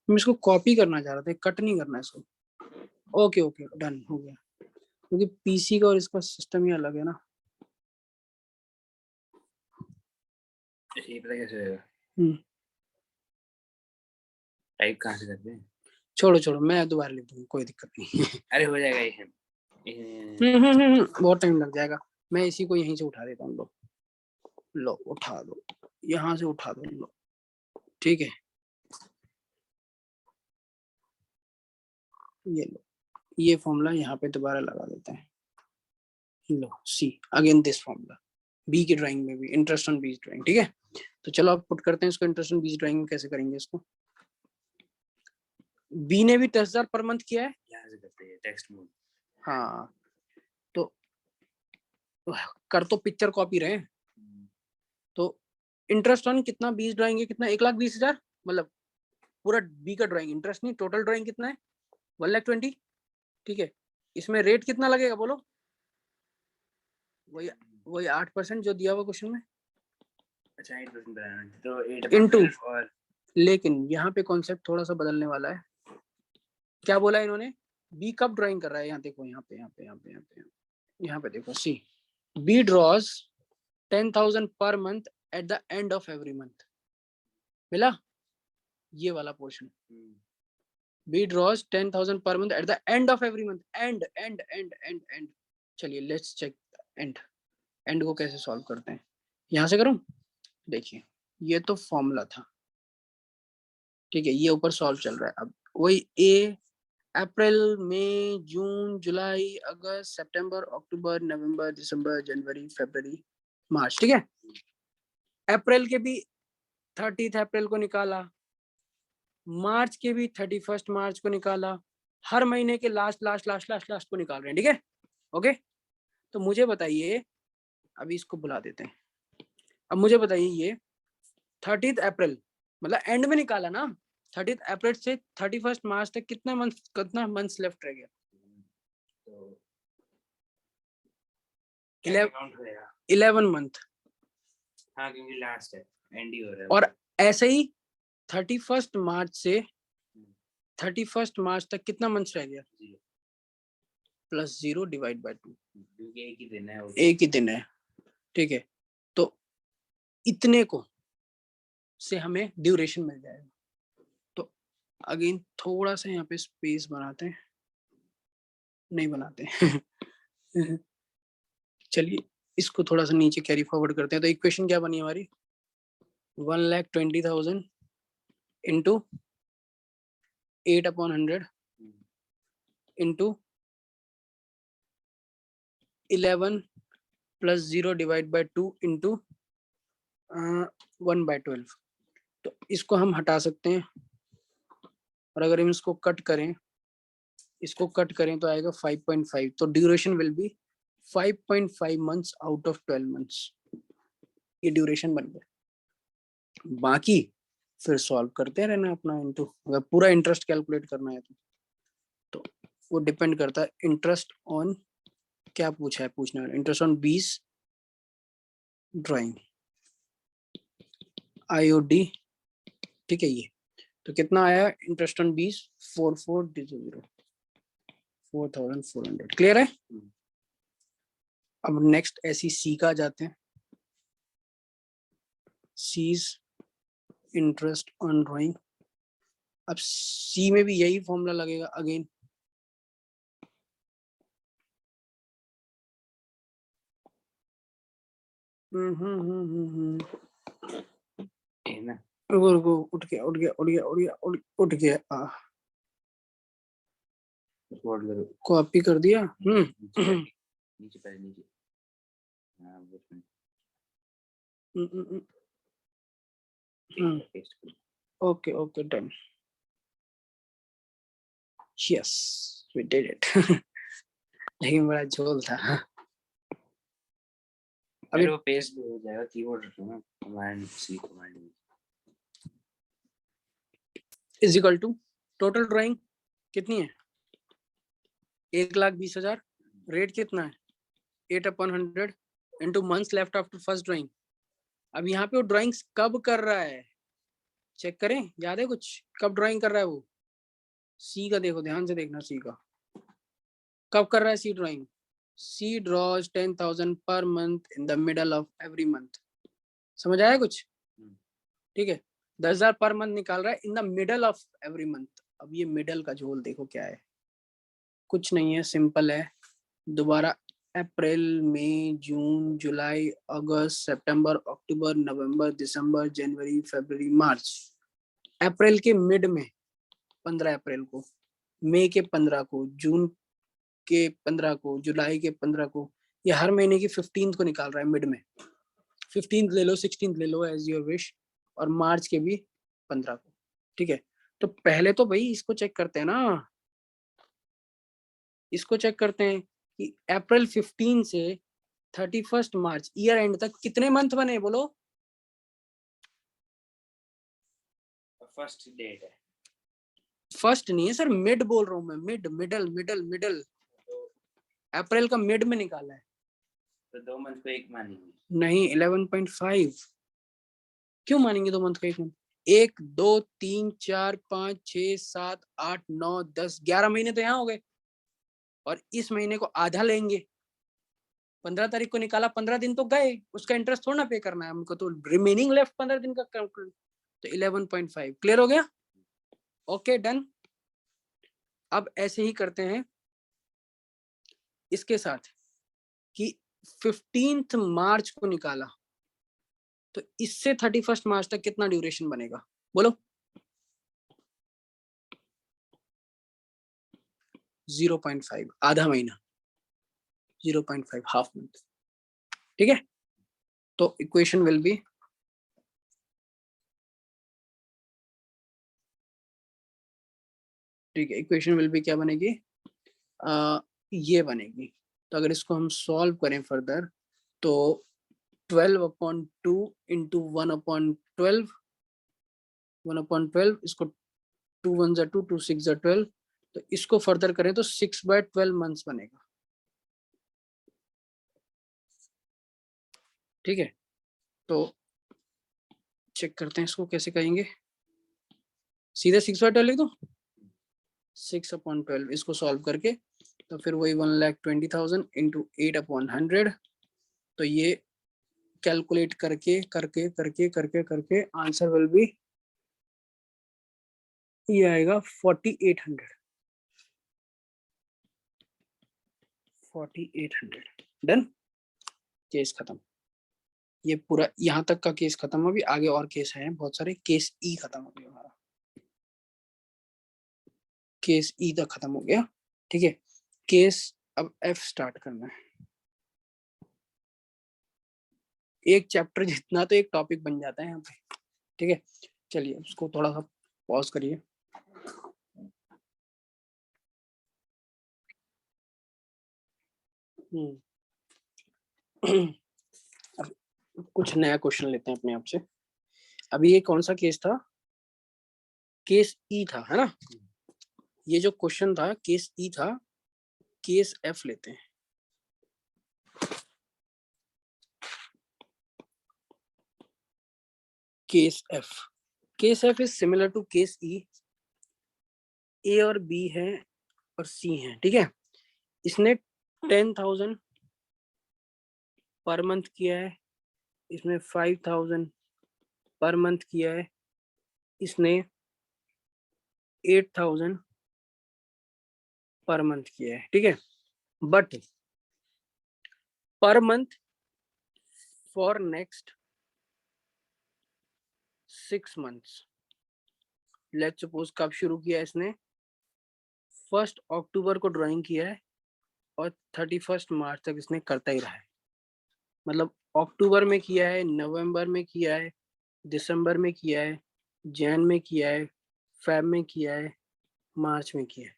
[SPEAKER 1] मैं इसको कॉपी करना चाह रहा था, कट नहीं करना इसको। ओके ओके डन हो गया, क्योंकि पीसी का और इसका सिस्टम ही अलग है ना।
[SPEAKER 2] ये पता कैसे होगा?
[SPEAKER 1] हम्म,
[SPEAKER 2] टाइप कहाँ से करते हैं?
[SPEAKER 1] छोड़ो मैं दोबारा लिख दूंगा, कोई दिक्कत नहीं।
[SPEAKER 2] अरे हो जाएगा ये।
[SPEAKER 1] बहुत टाइम लग जाएगा, मैं इसी को यहीं से उठा देता हूँ। लो उठा दो, यहाँ से उठा दो, लो ठीक है, ये लो, ये फॉर्मूला यहाँ पे दोबारा लगा देते हैं। लो see again this formula, B की ड्राइंग में भी इंटरेस्ट ऑन बीज ड्राइंग। ठीक है, तो चलो अब पुट करते हैं इसको, इंटरेस्ट ऑन बीज ड्राइंग में कैसे करेंगे इसको। बी ने भी 10,000 पर मंथ किया है,
[SPEAKER 2] यहाँ से करते हैं टेक्स्ट मोड।
[SPEAKER 1] हाँ, तो कर तो पिक्चर कॉपी रहे हैं। तो इंटरेस्ट ऑन कितना बीज ड्राइंग है, कितना 1,20,000, मतलब पूरा बी का ड्राइंग, इंटरेस्ट नहीं, टोटल ड्राइंग कितना है 1,20,000। ठीक है, इसमें रेट कितना लगेगा बोलो, वही 8% जो दिया हुआ क्वेश्चन में।
[SPEAKER 2] अच्छा 8% बनाना है, तो 8
[SPEAKER 1] इनटू,
[SPEAKER 2] और
[SPEAKER 1] लेकिन यहाँ पे कॉन्सेप्ट थोड़ा सा बदलने वाला है। क्या बोला इन्होंने, बी कब ड्राइंग कर रहा है, यहाँ देखो, यहाँ पे देखो, C B draws 10,000 per month at the end of every month, मिला ये वाला portion. B draws 10,000 per month at the end of every month, end. चलिए लेट्स चेक एंड को कैसे सॉल्व करते हैं, यहाँ से करूं। देखिए ये तो फॉर्मूला था, ठीक है, ये ऊपर सॉल्व चल रहा है। अब वही ए, अप्रैल मई जून जुलाई अगस्त सितंबर अक्टूबर नवंबर दिसंबर जनवरी फरवरी मार्च। ठीक है, अप्रैल के भी 30 अप्रैल को निकाला, मार्च के भी 31 मार्च को निकाला, हर महीने के लास्ट को निकाल रहे हैं। ठीक है, ओके, तो मुझे बताइए, अभी इसको बुला देते हैं। अब मुझे बताइए ये 30 अप्रैल मतलब एंड में निकाला ना, 30 अप्रैल से 31 मार्च तक कितना मंथ्स लेफ्ट रह गया,
[SPEAKER 2] तो
[SPEAKER 1] 11 मंथ।
[SPEAKER 2] हाँ क्योंकि लास्ट है, एंड ही हो रहा है।
[SPEAKER 1] और ऐसे ही 31 मार्च से 31 मार्च तक कितना मंथ्स रह गया, प्लस 0 डिवाइड बाय 2,
[SPEAKER 2] क्योंकि एक ही दिन है,
[SPEAKER 1] एक ही दिन है। ठीक है, तो इतने को से हमें ड्यूरेशन मिल जाएगा। तो अगेन थोड़ा सा यहाँ पे स्पेस बनाते हैं, नहीं बनाते चलिए इसको थोड़ा सा नीचे कैरी फॉरवर्ड करते हैं। तो इक्वेशन क्या बनी हमारी, 1,20,000 into 8/100 into 11 plus 0 divide by 2 into 1/12। तो इसको हम हटा सकते हैं, और अगर हम इसको कट करें, तो आएगा 5.5। तो duration will be 5.5 months out of 12 months. ये ड्यूरेशन बन गया। बाकी फिर सॉल्व करते रहना अपना इनटू, अगर पूरा इंटरेस्ट कैलकुलेट करना है तो वो डिपेंड करता है इंटरेस्ट ऑन, क्या पूछा है पूछने वाला, इंटरेस्ट ऑन 20 ड्राइंग IOD, ठीक है। ये तो कितना आया इंटरेस्ट ऑन 20, 4400, क्लियर है। अब नेक्स्ट ऐसी सी का जाते हैं। C's interest on drawing. अब सी में भी यही फॉर्मूला लगेगा अगेन।
[SPEAKER 2] है ना?
[SPEAKER 1] रुको, उठ गया।
[SPEAKER 2] What करो?
[SPEAKER 1] कॉपी कर दिया।
[SPEAKER 2] नीचे पहले नीचे। हाँ बस में। पेस्ट करो।
[SPEAKER 1] Okay done. Yes we did it. लेकिन बड़ा झोल था।
[SPEAKER 2] अभी वो पेस्ट हो जाएगा, कीबोर्ड रखो ना, command C command
[SPEAKER 1] is equal to total drawing कितनी है 1,20,000। रेट कितना है 8/100 into months left after first drawing. अब यहाँ पे वो ड्राइंग्स कब कर रहा है चेक करें, याद है कुछ कब ड्राइंग कर रहा है वो। सी का देखो, ध्यान से देखना, सी का कब कर रहा है सी drawing. C draws 10,000 per month in the middle of every month. समझ आया कुछ, ठीक है। 10,000 पर मंथ निकाल रहा है इन the middle of every month. अब ये मिडल का झोल देखो क्या है, कुछ नहीं है, सिंपल है। दोबारा अप्रैल मई जून जुलाई अगस्त सितंबर अक्टूबर नवंबर दिसंबर जनवरी फरवरी मार्च। अप्रैल के मिड में 15 अप्रैल को, मई के 15 को, जून के 15 को, जुलाई के 15 को, ये हर महीने की 15th को निकाल रहा है मिड में। 15th ले लो 16th ले लो एज योर विश, और मार्च के भी 15 को, ठीक है। तो पहले तो भाई इसको चेक करते हैं ना, इसको चेक करते हैं कि अप्रैल 15 से 31 मार्च ईयर एंड तक कितने मंथ बने बोलो।
[SPEAKER 2] फर्स्ट डेट है।
[SPEAKER 1] फर्स्ट नहीं है सर, मिड बोल रहा हूं मैं, मिड मिडल मिडल मिडल।
[SPEAKER 2] तो
[SPEAKER 1] अप्रैल का मिड में निकाला है।
[SPEAKER 2] तो 2 मंथ को एक मानेंगे।
[SPEAKER 1] नहीं 11.5 क्यों मानेंगे 2 मंथ का एक मंथ। 1 2 3 4 5 6 7 8 9 10 11 महीने तो यहाँ हो गए, और इस महीने को आधा लेंगे। 15 तारीख को निकाला, 15 दिन तो गए, उसका इंटरेस्ट थोड़ा ना पे करना है हमको, तो रिमेनिंग लेफ्ट 15 दिन का कैलकुलेट। तो 11.5 क्लियर हो गया। Okay done. अब ऐसे ही करते हैं इसके साथ कि 15th मार्च को निकाला, तो इससे 31 मार्च तक कितना ड्यूरेशन बनेगा बोलो। 0.5 आधा महीना, 0.5 हाफ मंथ, ठीक है। तो इक्वेशन विल बी, ठीक है, इक्वेशन विल बी क्या बनेगी, ये बनेगी। तो अगर इसको हम सॉल्व करें फर्दर, तो 12/2 इंटू 1/12, 1/12, इसको 2 1 2 2 6 12, तो इसको फर्दर करें तो 6/12 मंथ्स बनेगा, ठीक है। तो चेक करते हैं इसको कैसे करेंगे, सीधे 6/12 लिख दो, 6/12 इसको सॉल्व करके, तो फिर वही 1,20,000 इंटू 8/100। तो ये कैलकुलेट करके करके करके करके करके आंसर विल बी, ये आएगा 4,800, 4,800 डन। केस खत्म। ये पूरा यहाँ तक का केस खत्म। अभी आगे और केस है बहुत सारे। केस ई खत्म हो गया हमारा, केस ई तक खत्म हो गया, ठीक है। केस अब एफ स्टार्ट करना है। एक चैप्टर जितना तो एक टॉपिक बन जाता है यहाँ पे। ठीक है, चलिए उसको थोड़ा सा पॉज करिए। अब कुछ नया क्वेश्चन लेते हैं अपने आप से। अभी ये कौन सा केस था? केस ई था, है ना? ये जो क्वेश्चन था केस ई था। केस एफ लेते हैं। Case F. Case F is similar to case E. A और बी है और सी है, ठीक है। इसने 10,000 पर मंथ किया है, इसमें 5,000 पर मंथ किया है, इसने 8,000 पर मंथ किया है, ठीक है। But per month for next 6 months, let's suppose कब शुरू किया इसने? 1 अक्टूबर को ड्राइंग किया है और 31 मार्च तक इसने करता ही रहा है। मतलब अक्टूबर में किया है, नवंबर में किया है, दिसंबर में किया है, जैन में किया है, फेब में किया है, मार्च में किया है,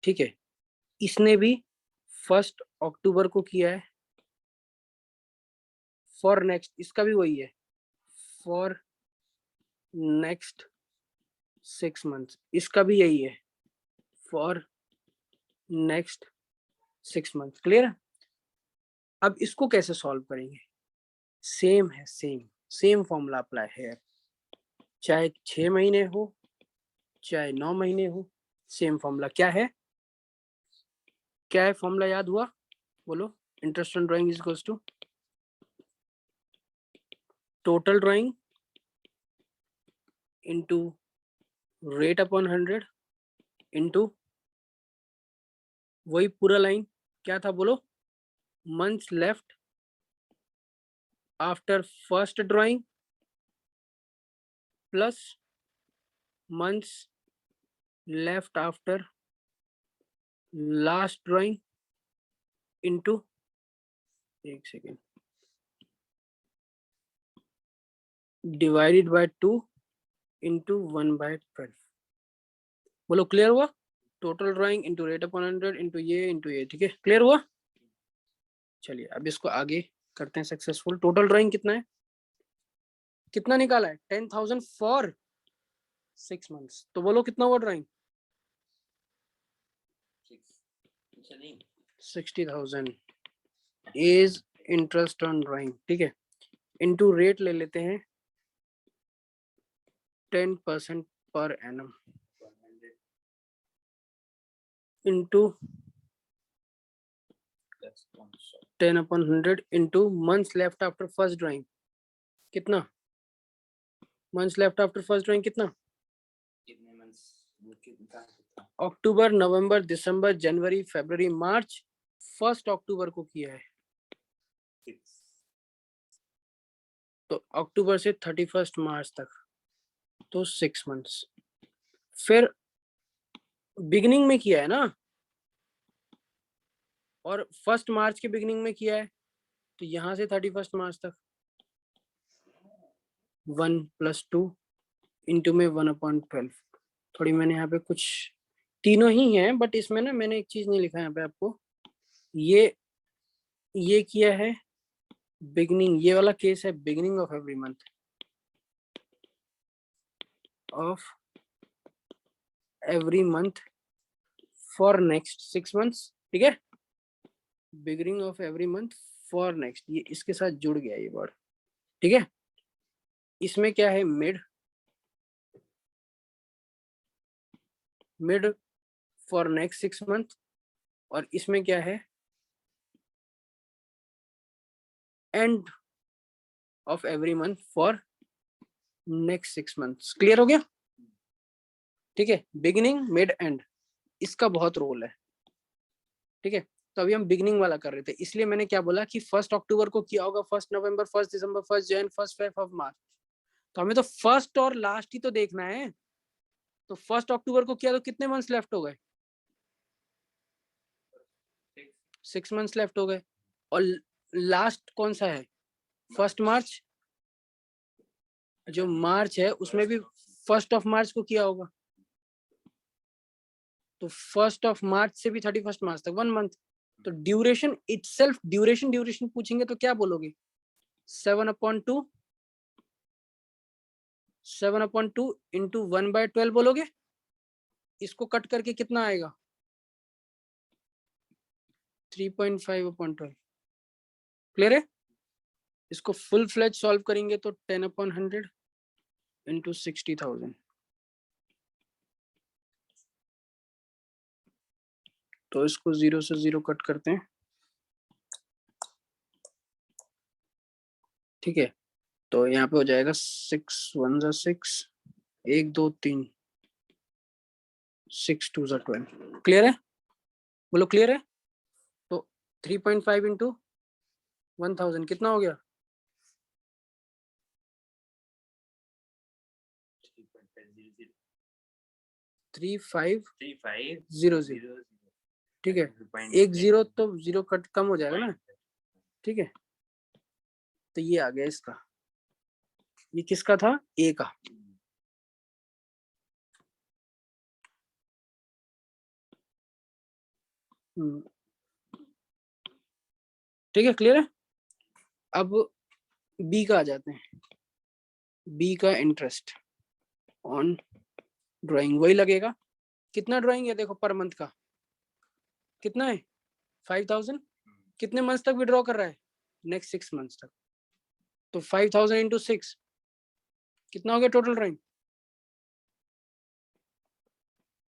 [SPEAKER 1] ठीक है। इसने भी 1 अक्टूबर को किया है फॉर नेक्स्ट, इसका भी वही है, फॉर नेक्स्ट 6 months, इसका भी यही है, फॉर नेक्स्ट 6 months। क्लियर है? अब इसको कैसे सॉल्व करेंगे? सेम है, सेम फॉर्मूला अप्लाई है, चाहे 6 महीने हो चाहे 9 महीने हो, सेम फॉर्मूला। क्या है? क्या है फॉर्मूला? याद हुआ? बोलो। Interest on drawing is equals to total drawing into rate upon 100 into वही पूरा लाइन क्या था बोलो? Months left after first drawing plus months left after last drawing into, एक सेकेंड, डिवाइडेड बाय 2 इंटू 1/12। बोलो क्लियर हुआ? Total drawing into rate upon 100 into ये, ठीक है। क्लियर हुआ? चलिए अब इसको आगे करते हैं सक्सेसफुल। टोटल ड्राइंग कितना है? कितना निकाला है? 10,000 फॉर 6 months। तो बोलो कितना हुआ drawing? 60,000 is interest on drawing, ठीक है। इंटू रेट ले लेते हैं 10% per annum into 10/100 into months left after first drawing. कितना months left after first drawing? कितना? अक्टूबर, नवंबर, दिसंबर, जनवरी, फरवरी, मार्च। 1 अक्टूबर को किया है तो अक्टूबर से 31 मार्च तक, तो 6 months। फिर बिगिनिंग में किया है ना, और 1 मार्च के बिगिनिंग में किया है, तो यहां से 31 मार्च तक 1 + 2 इंटू में 1/12। थोड़ी मैंने यहाँ पे कुछ, तीनों ही हैं बट इसमें ना मैंने एक चीज नहीं लिखा यहाँ पे आपको। ये किया है बिगिनिंग, ये वाला केस है beginning of every month for next 6 months, ठीक है। Beginning of every month for next, ये इसके साथ जुड़ गया ये वर्ड, ठीक है। इसमें क्या है? मिड फॉर नेक्स्ट 6 month, और इसमें क्या है? And of every month for next 6 months। Clear हो गया? ठीक है, बिगिनिंग, मिड, एंड, इसका बहुत रोल है, ठीक है। तो अभी हम बिगिनिंग वाला कर रहे थे, इसलिए मैंने क्या बोला कि 1 अक्टूबर को किया होगा, 1 नवंबर, 1 दिसंबर, 1 जैन, 1 फेब, 1 मार्च। तो हमें तो फर्स्ट और लास्ट ही तो देखना है। तो 1 अक्टूबर को किया तो कितने मंथ्स लेफ्ट हो गए? 6 months लेफ्ट हो गए। और लास्ट कौन सा है? First March. जो मार्च है उसमें भी फर्स्ट ऑफ मार्च को किया होगा, तो फर्स्ट ऑफ मार्च से भी 31 मार्च तक 1 मंथ। तो ड्यूरेशन इटसेल्फ, ड्यूरेशन पूछेंगे तो क्या बोलोगे? 7/2 इंटू 1/12 बोलोगे। इसको कट करके कितना आएगा? 3.5/12। क्लियर है? इसको फुल फ्लेज सॉल्व करेंगे तो 10/100 इंटू 60,000। तो इसको 0 से 0 कट करते हैं, ठीक है। तो यहाँ पे हो जाएगा 6 1 जा 6, 1 2 3, 6 2 जा 12। क्लियर है? बोलो क्लियर है? तो 3.5 इंटू 1000 कितना हो गया? 3500। ठीक है, एक 0 तो 0 कट कम हो जाएगा ना, ठीक है। तो ये आ गया इसका, ये किसका था? ए का। ठीक है, क्लियर है? अब बी का आ जाते हैं। बी का इंटरेस्ट ऑन ड्राइंग वही लगेगा। कितना ड्राइंग है देखो पर मंथ का? कितना है? 5000। कितने मंथ्स तक विड्रॉ कर रहा है? नेक्स्ट 6 मंथ्स तक। तो 5000 इंटू 6 कितना हो गया टोटल ड्राइंग?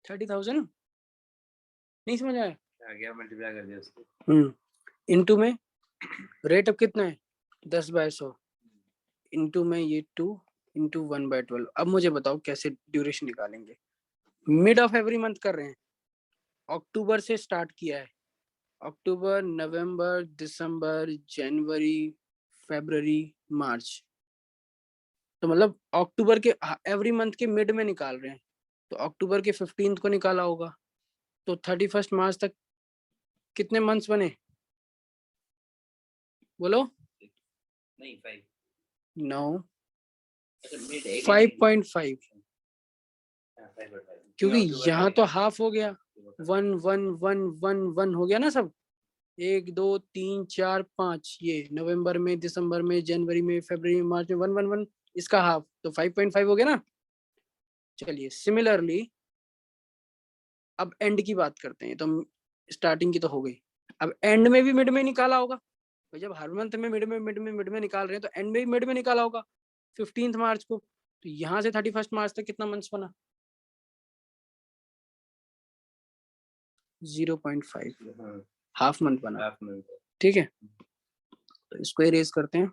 [SPEAKER 1] 30,000। नहीं समझ आया?
[SPEAKER 2] गया मल्टीप्लाई कर दिया उसको।
[SPEAKER 1] इंटू में रेट अब कितना है? 10/100 इंटू में ये 2 इंटू 1/12। अब मुझे बताओ कैसे ड्यूरेशन निकालेंगे? मिड ऑफ एवरी मंथ कर रहे हैं, अक्टूबर से स्टार्ट किया है। अक्टूबर, नवंबर, दिसंबर, जनवरी, फरवरी, मार्च। तो मतलब अक्टूबर के एवरी मंथ के मिड में निकाल रहे हैं, तो अक्टूबर के 15th को निकाला होगा। तो 31 मार्च तक कितने मंथ्स बने? बोलो।
[SPEAKER 2] नहीं 5।
[SPEAKER 1] नो,
[SPEAKER 2] अच्छा
[SPEAKER 1] 5.5, क्योंकि
[SPEAKER 2] अक्टूबर
[SPEAKER 1] यहाँ
[SPEAKER 2] का
[SPEAKER 1] तो हाफ हो गया। 1 1 1 1 1 हो गया ना सब। 1 2 3 4 5, ये नवंबर में, दिसंबर में, जनवरी में, फरवरी में, मार्च में 1 1 1, इसका हाफ तो 5.5 हो गया ना। चलिए सिमिलरली अब एंड की बात करते हैं। तो स्टार्टिंग की तो हो गई, अब एंड में भी मिड में निकाला होगा। तो जब हर मंथ में मिड में निकाल रहे हैं, तो एंड में भी मिड में निकाला होगा 15 मार्च को। तो यहाँ से 31 मार्च तक कितना मंथ्स बना? 0.5, हाफ मंथ बना। ठीक है, तो इसको इरेज करते हैं।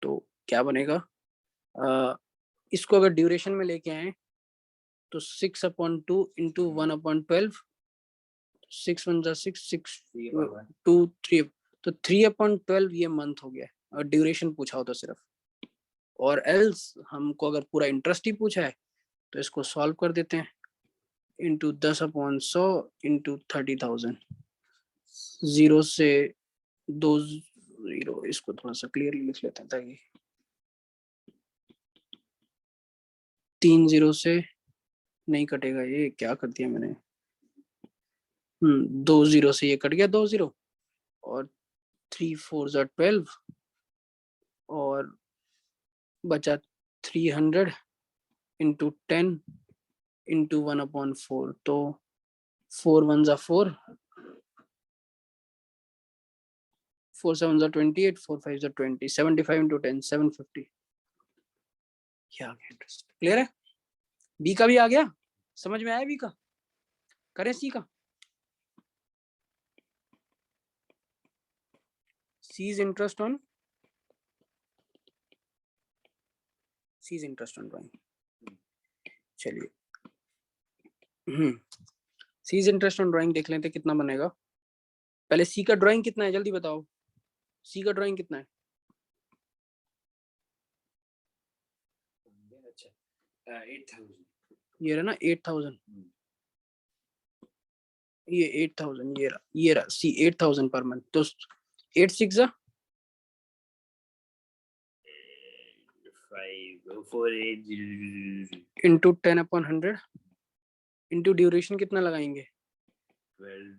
[SPEAKER 1] तो क्या बनेगा? इसको अगर ड्यूरेशन में लेके आए तो 6/2 इंटू 1/12, 6 1 जा 6, 6 2 3, तो 3/12 ये मंथ हो गया। और ड्यूरेशन पूछा हो तो सिर्फ, और एल्स हमको अगर पूरा इंटरेस्ट ही पूछा है तो इसको सॉल्व कर देते हैं। इंटू 10/100 इंटू 30,000, 0 से 2 0। इसको थोड़ा सा क्लियरली लिख लेते हैं ताकि 3 0 से नहीं कटेगा। ये क्या कर दिया मैंने? 2 0 से ये कट गया, 2 0, और 3 4 जा 12, और बचा 300 इंटू 10 इंटू 1/4। तो 4 1 जा 4, 4 7 जा 28, 4 5 जा 20, 75 इंटू 10, 750। क्या आ गया इंटरेस्ट? क्लियर है? बी का भी आ गया, समझ में आया बी का? करें सी का? C's interest on drawing. चलिए सीज इंटरेस्ट ऑन ड्राइंग देख लेते हैं कितना बनेगा। पहले सी का ड्राइंग कितना है जल्दी बताओ। सी का ड्राइंग कितना है?
[SPEAKER 2] अच्छा 8000।
[SPEAKER 1] ये रहा ना 8000, ये 8000, ये रहा सी 8000 पर मंथ। तो 8 6
[SPEAKER 2] 548
[SPEAKER 1] into 10/100 into ड्यूरेशन कितना लगाएंगे
[SPEAKER 2] 12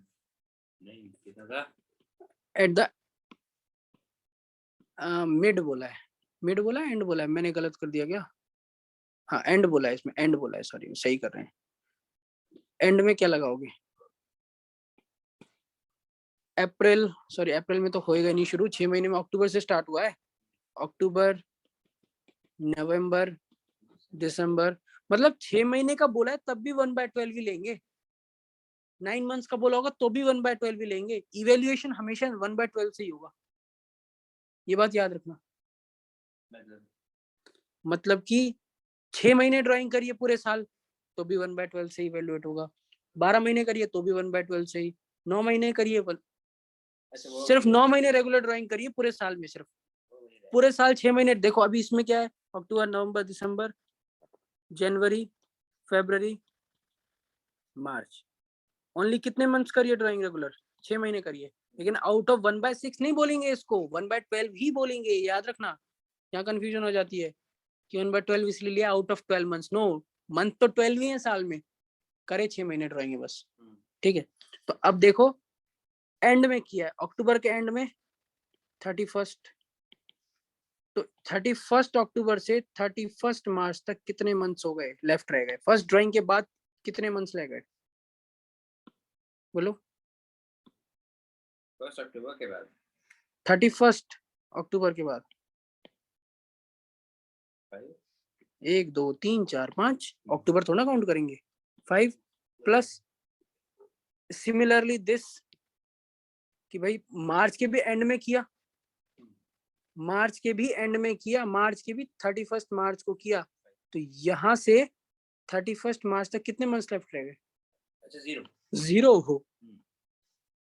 [SPEAKER 2] नहीं कितना था
[SPEAKER 1] एट द मिड बोला है, मिड बोला है, एंड बोला है, मैंने गलत कर दिया क्या? हाँ एंड बोला है, इसमें एंड बोला है, सॉरी सही कर रहे हैं। एंड में क्या लगाओगे? अप्रैल, सॉरी अप्रैल में तो होएगा नहीं शुरू, 6 महीने में अक्टूबर से स्टार्ट हुआ है, अक्टूबर नवंबर दिसंबर, मतलब 6 महीने का बोला है तब भी 1/12 ही लेंगे, 9 मंथ्स का बोला होगा तो भी 1/12 ही लेंगे, इवेल्युएशन हमेशा 1/12 से ही होगा, ये बात याद रखना। मतलब कि 6 महीने ड्राइंग करिए पूरे साल तो भी 1/12 से इवेल्युएट होगा, 12 महीने करिए तो भी 1/12 से ही, 9 महीने करिए सिर्फ 9 महीने रेगुलर ड्राइंग करिए पूरे साल में, सिर्फ पूरे साल 6 महीने। देखो अभी इसमें क्या है, अक्टूबर नवंबर दिसंबर जनवरी फरवरी मार्च, ओनली कितने मंथ्स करिए ड्राइंग रेगुलर? 6 महीने करिए, लेकिन आउट ऑफ 1/6 नहीं बोलेंगे इसको, 1/12 ही बोलेंगे, याद रखना। यहाँ कंफ्यूजन हो जाती है कि 1/12 इसलिए लिया out of 12 months, no, month तो 12 ही है साल में, करे 6 महीने ड्राइंग है बस, ठीक है। तो अब देखो एंड में किया है, अक्टूबर के एंड में 31, तो 31 अक्टूबर से 31 मार्च तक कितने मंथ्स हो गए, लेफ्ट रह गए? फर्स्ट ड्राइंग के बाद कितने मंथ्स रह गए बोलो?
[SPEAKER 2] 1 अक्टूबर के बाद
[SPEAKER 1] 31 अक्टूबर के बाद
[SPEAKER 2] 5
[SPEAKER 1] 1 2 3 4 5 अक्टूबर थोड़ा काउंट करेंगे, 5 प्लस सिमिलरली दिस, कि भाई मार्च के भी एंड में किया, मार्च के भी एंड में किया, मार्च के भी 31 मार्च को किया, तो यहां से 31 मार्च तक कितने मंथ्स लेफ्ट रह गए?
[SPEAKER 2] अच्छा 0
[SPEAKER 1] 0 हो,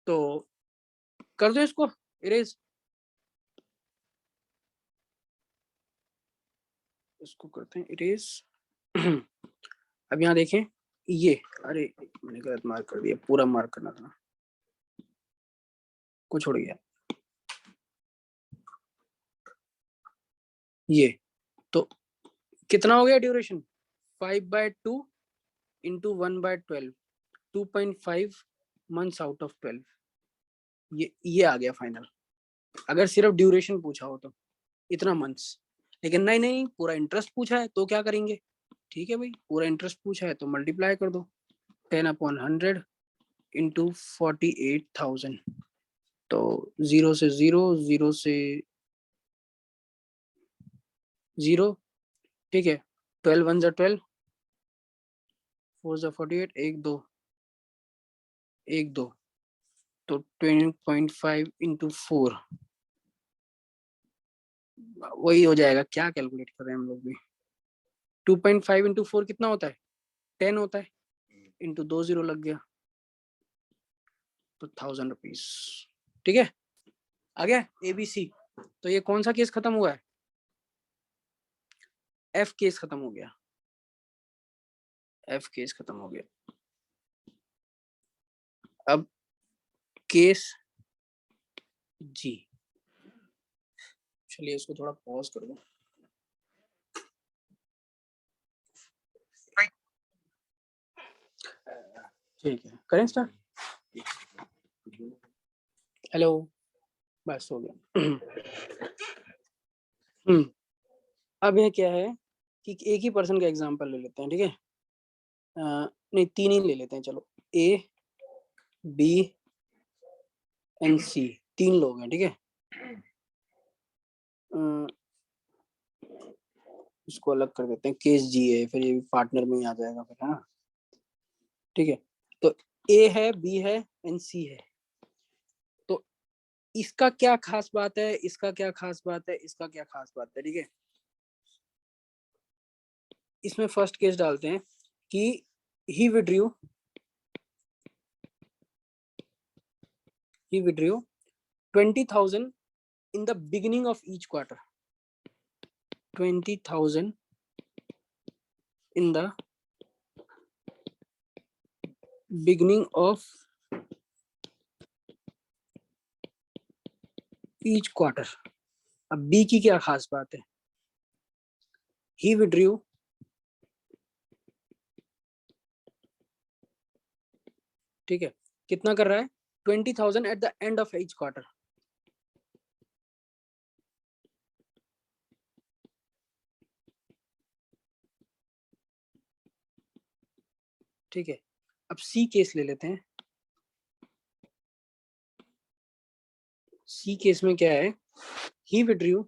[SPEAKER 1] तो कर दो इसको इरेज, इसको करते हैं इरेज। अब यहाँ देखें ये, अरे मैंने गलत मार्क कर दिया, पूरा मार्क करना था, कुछ छोड़ गया, ये तो कितना हो गया duration? 5/2 into 1/12, 2.5 months out of 12, ये आ गया फाइनल, अगर सिर्फ ड्यूरेशन पूछा हो तो इतना मंथ्स, लेकिन नहीं नहीं पूरा इंटरेस्ट पूछा है तो क्या करेंगे? ठीक है भाई, पूरा इंटरेस्ट पूछा है तो मल्टीप्लाई कर दो, 10/100 इंटू 48,000, तो 0 से 0, 0 से 0, ठीक है, 12 1 12, 4 48, 1 2 1 2, तो 20.5 इंटू 4, वही हो जाएगा, क्या कैलकुलेट कर रहे हैं हम लोग भी, 2.5 इंटू 4 कितना होता है? 10 होता है, इंटू 2 0 लग गया, तो 1000 रुपीज, ठीक है, आ गया ABC। तो ये कौन सा केस खत्म हुआ है? F केस खत्म हो गया, F केस खत्म हो गया। अब केस G, चलिए इसको थोड़ा पॉज कर दो, ठीक है, करें स्टार्ट। हेलो, बस हो गया। अब ये क्या है कि एक ही पर्सन का एग्जांपल ले लेते हैं, ठीक है, नहीं 3 ही ले लेते हैं, चलो A B एंड C, 3 लोग हैं, ठीक है, इसको अलग कर देते हैं, केस G है, फिर ये भी पार्टनर में ही आ जाएगा फिर, है ना, ठीक है। तो A है, B है एंड C है, तो इसका क्या खास बात है, इसका क्या खास बात है, इसका क्या खास बात है, ठीक है। इसमें फर्स्ट केस डालते हैं कि he withdrew 20,000 in the beginning of each quarter, 20,000 in the beginning of each quarter. अब बी की क्या खास बात है, ही विड्रू ठीक है, कितना कर रहा है 20,000 eight the end of each quarter. ठीक है, अब सी केस ले लेते हैं। सी केस में क्या है, ही withdrew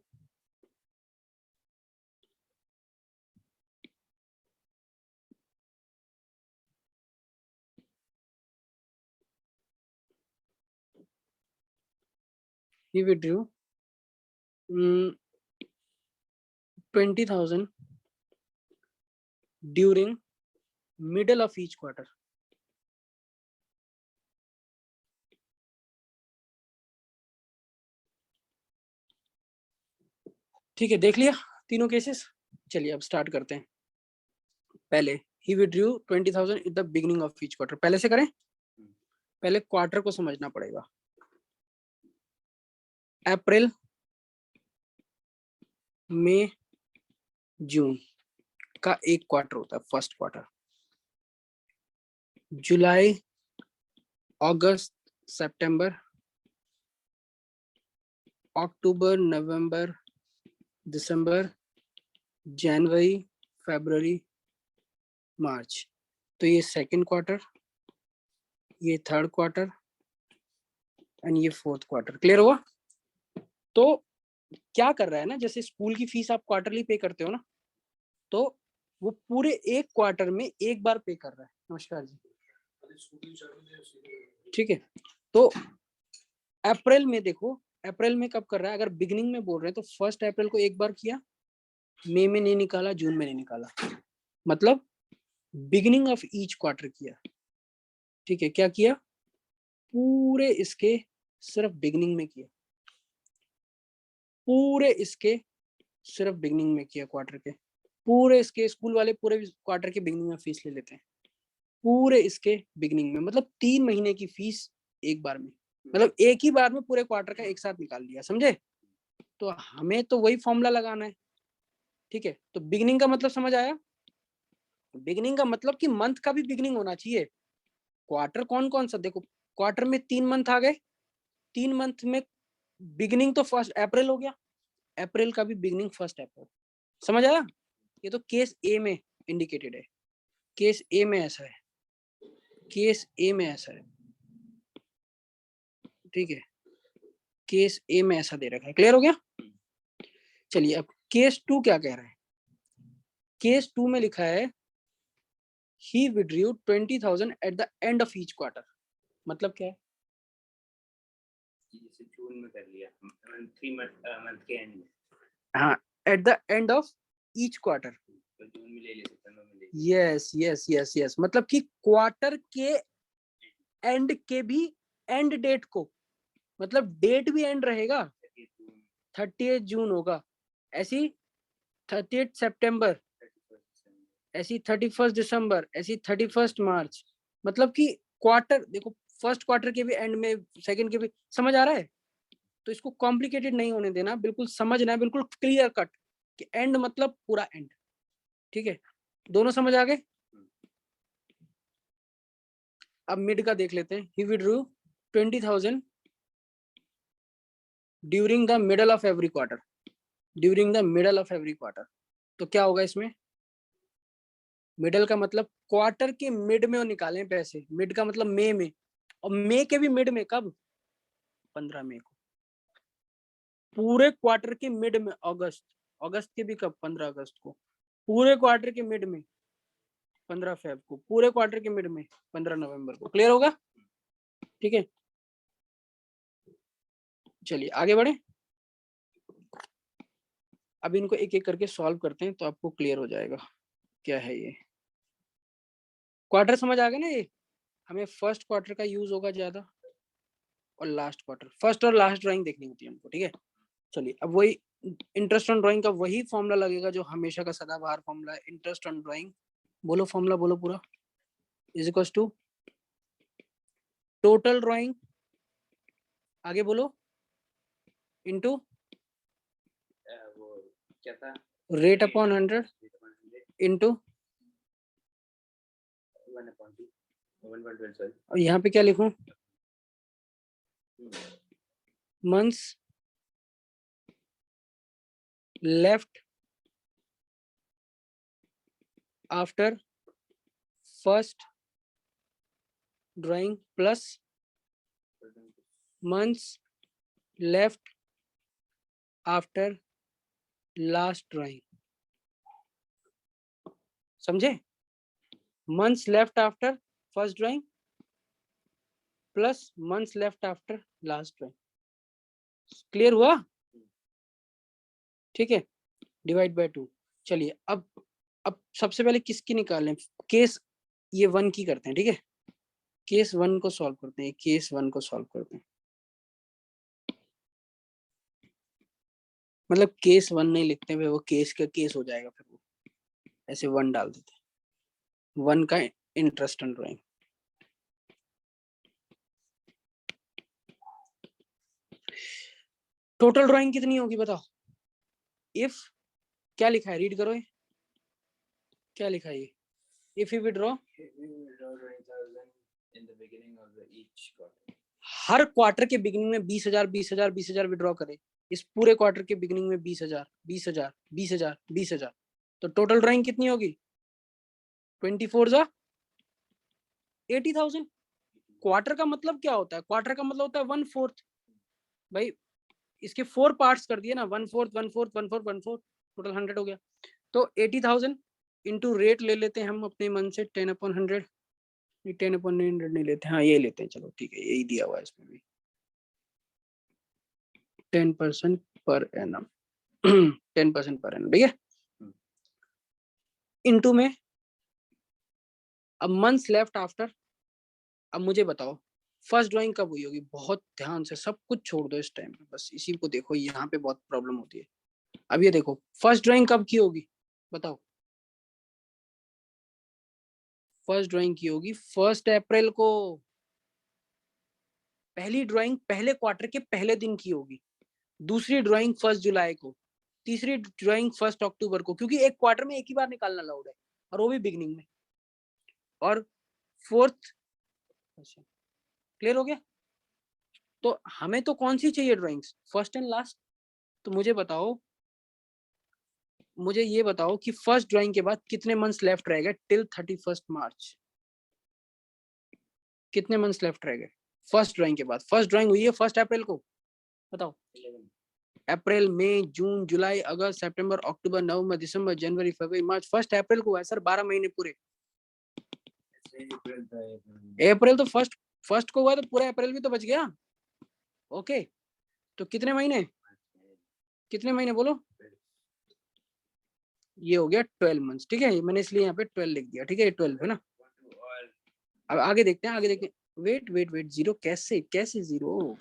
[SPEAKER 1] he withdrew 20,000 during middle of each quarter। ठीक है, देख लिया तीनों केसेस। चलिए अब स्टार्ट करते हैं। पहले he withdrew 20,000 at the beginning of each quarter। पहले से करें, पहले क्वार्टर को समझना पड़ेगा। अप्रैल, मई, जून का एक क्वार्टर होता है, फर्स्ट क्वार्टर। जुलाई, अगस्त, सितंबर, अक्टूबर, नवंबर, दिसंबर, जनवरी, फरवरी, मार्च। तो ये सेकंड क्वार्टर, ये थर्ड क्वार्टर एंड ये फोर्थ क्वार्टर। क्लियर हुआ? तो क्या कर रहा है ना, जैसे स्कूल की फीस आप क्वार्टरली पे करते हो ना, तो वो पूरे एक क्वार्टर में एक बार पे कर रहा है। नमस्कार जी। ठीक है, तो अप्रैल में देखो, अप्रैल में कब कर रहा है, अगर बिगिनिंग में बोल रहे हैं तो फर्स्ट अप्रैल को एक बार किया, मई में नहीं निकाला, जून में नहीं निकाला, मतलब बिगिनिंग ऑफ ईच क्वार्टर किया। ठीक है, क्या किया, पूरे इसके सिर्फ बिगिनिंग में किया, पूरे इसके सिर्फ बिगिनिंग में किया क्वार्टर के, पूरे इसके स्कूल वाले पूरे क्वार्टर के बिगिनिंग में फीस ले लेते हैं, पूरे इसके बिगिनिंग में, मतलब 3 महीने की फीस एक बार में, मतलब एक ही बार में पूरे क्वार्टर का एक साथ निकाल लिया। समझे? तो हमें तो वही फॉर्मूला लगाना है। ठीक है, तो बिगिनिंग का मतलब समझ आया? बिगिनिंग का मतलब कि मंथ का भी बिगिनिंग होना चाहिए। क्वार्टर कौन कौन सा, देखो क्वार्टर में 3 मंथ आ गए, 3 मंथ में बिगिनिंग तो फर्स्ट अप्रैल हो गया, अप्रैल का भी बिगिनिंग फर्स्ट अप्रैल। समझ आया? ये तो केस ए में इंडिकेटेड है, केस ए में ऐसा है, केस ए में ऐसा है। ठीक है, केस ए में ऐसा दे रखा है। क्लियर हो गया? चलिए अब केस 2 क्या कह रहा है, केस 2 में लिखा है he withdrew 20,000 at the end of each quarter। मतलब क्या है,
[SPEAKER 2] जैसे जून में कर लिया, 3 मंथ के एंड में।
[SPEAKER 1] हाँ, eight the end of each quarter.
[SPEAKER 2] तो जून में ले ले, सितंबर में ले ले।
[SPEAKER 1] यस यस यस यस, मतलब कि क्वार्टर के एंड के भी एंड डेट को, मतलब डेट भी एंड रहेगा, 30 जून होगा, ऐसी 30 सितंबर, ऐसी 31 दिसंबर, ऐसी 31 मार्च। मतलब कि क्वार्टर देखो, फर्स्ट क्वार्टर के भी एंड में, सेकंड के भी। समझ आ रहा है? तो इसको कॉम्प्लिकेटेड नहीं होने देना, बिल्कुल समझना है, बिल्कुल क्लियर कट कि एंड मतलब पूरा एंड। ठीक है, दोनों समझ आ गए? अब मिड का देख लेते हैं। ही withdrew 20,000 during the middle of every quarter, during the middle of every quarter. तो क्या होगा इसमें, मिडल का मतलब क्वार्टर के मिड में वो निकालें पैसे, मिड का मतलब मई में, और मई के भी मिड में कब, 15 मई को। पूरे क्वार्टर के मिड में अगस्त, अगस्त के भी कब, 15 अगस्त को। पूरे क्वार्टर के मिड में 15 फेब को, पूरे क्वार्टर के मिड में 15 नवंबर को। क्लियर होगा? ठीक है, चलिए आगे बढ़े। अब इनको एक एक करके सॉल्व करते हैं तो आपको क्लियर हो जाएगा क्या है ये। क्वार्टर समझ आ गया ना? ये हमें फर्स्ट क्वार्टर का यूज होगा ज्यादा, और लास्ट क्वार्टर, फर्स्ट और लास्ट ड्राइंग देखनी होती है हमको। ठीक है, चलिए अब वही इंटरेस्ट ऑन ड्राइंग का वही फॉर्मूला लगेगा जो हमेशा का सदाबहार फॉर्मूला है। इंटरेस्ट ऑन ड्राइंग, बोलो फॉर्मूला बोलो पूरा, is equals to total drawing, आगे बोलो, इंटू
[SPEAKER 2] वो क्या था?
[SPEAKER 1] Rate upon 100 into,
[SPEAKER 2] 1/12 sorry.
[SPEAKER 1] और यहाँ पे क्या लिखूं? Months left after first drawing plus months left after last drawing. समझे? months left after first drawing plus months left after last drawing. Clear हुआ? ठीक है, डिवाइड बाय 2. चलिए अब सबसे पहले किसकी निकालें? केस ये 1 की करते हैं. ठीक है, केस 1 को सॉल्व करते हैं. केस 1 को सॉल्व करते हैं, मतलब केस 1 नहीं लिखते हुए वो केस का केस हो जाएगा, फिर वो ऐसे 1 डाल देते हैं. 1 का interest on drawing. Total drawing कितनी होगी बताओ? इफ क्या लिखा है, रीड करो. ये क्या लिखा है? ये if you withdraw
[SPEAKER 2] In the beginning of the each quarter.
[SPEAKER 1] Her quarter के बिगिनिंग में 20,000 20,000 20,000 विड्रॉ करे. इस पूरे क्वार्टर के बिगिनिंग में 20,000 20,000 20,000 20,000, तो टोटल ड्राइंग कितनी होगी? 24 जा 80,000. क्वार्टर का मतलब क्या होता है? क्वार्टर का मतलब होता है 1/4. भाई इसके 4 पार्ट्स कर दिए ना, 1/4 1/4 1/4 1/4, टोटल 100 हो गया. तो 80,000 इंटू रेट ले लेते हैं हम अपने मन से 10/100. 10/100 नहीं लेते, हाँ ये लेते हैं. चलो ठीक है, यही दिया हुआ है इसमें भी. 10% पर एनम 10% पर एनम. ठीक है, इंटू में अब मंथ्स लेफ्ट आफ्टर. अब मुझे बताओ फर्स्ट ड्राइंग कब हुई होगी? बहुत ध्यान से सब कुछ छोड़ दो इस टाइम पे, बस इसी को देखो. यहाँ पे बहुत प्रॉब्लम होती है. अब ये देखो फर्स्ट ड्राइंग कब की होगी बताओ? फर्स्ट ड्राइंग की होगी 1 अप्रैल को. पहली ड्राइंग पहले क्वार्टर के पहले दिन की होगी. दूसरी ड्राइंग 1 जुलाई को. तीसरी ड्राइंग 1 अक्टूबर को, क्योंकि एक क्वार्टर में एक ही बार निकालना अलाउड है, और वो भी बिगिनिंग में. और 4th. क्लियर हो गया? तो हमें तो कौन सी चाहिए ड्राइंग्स? First and last. तो मुझे ये बताओ कि फर्स्ट ड्राइंग के बाद कितने मंथ्स लेफ्ट रह गए टिल 31 मार्च? कितने मंथ्स लेफ्ट रह गए फर्स्ट ड्राइंग के बाद? फर्स्ट ड्राइंग हुई है 1 अप्रैल को, बताओ. अप्रैल मई जून जुलाई अगस्त सितंबर अक्टूबर नवंबर दिसंबर जनवरी फरवरी मार्च. 1 अप्रैल को है सर, 12 महीने पूरे. अप्रैल तो फर्स्ट को हुआ, तो पूरा अप्रैल भी तो बच गया. ओके, तो कितने महीने? कितने महीने बोलो? ये हो गया 12 मंथ्स. ठीक है, मैंने इसलिए यहाँ पे 12 लिख दिया. ठीक है, ये 12 है ना. अब आगे देखते हैं. वेट जीरो कैसे जीरो?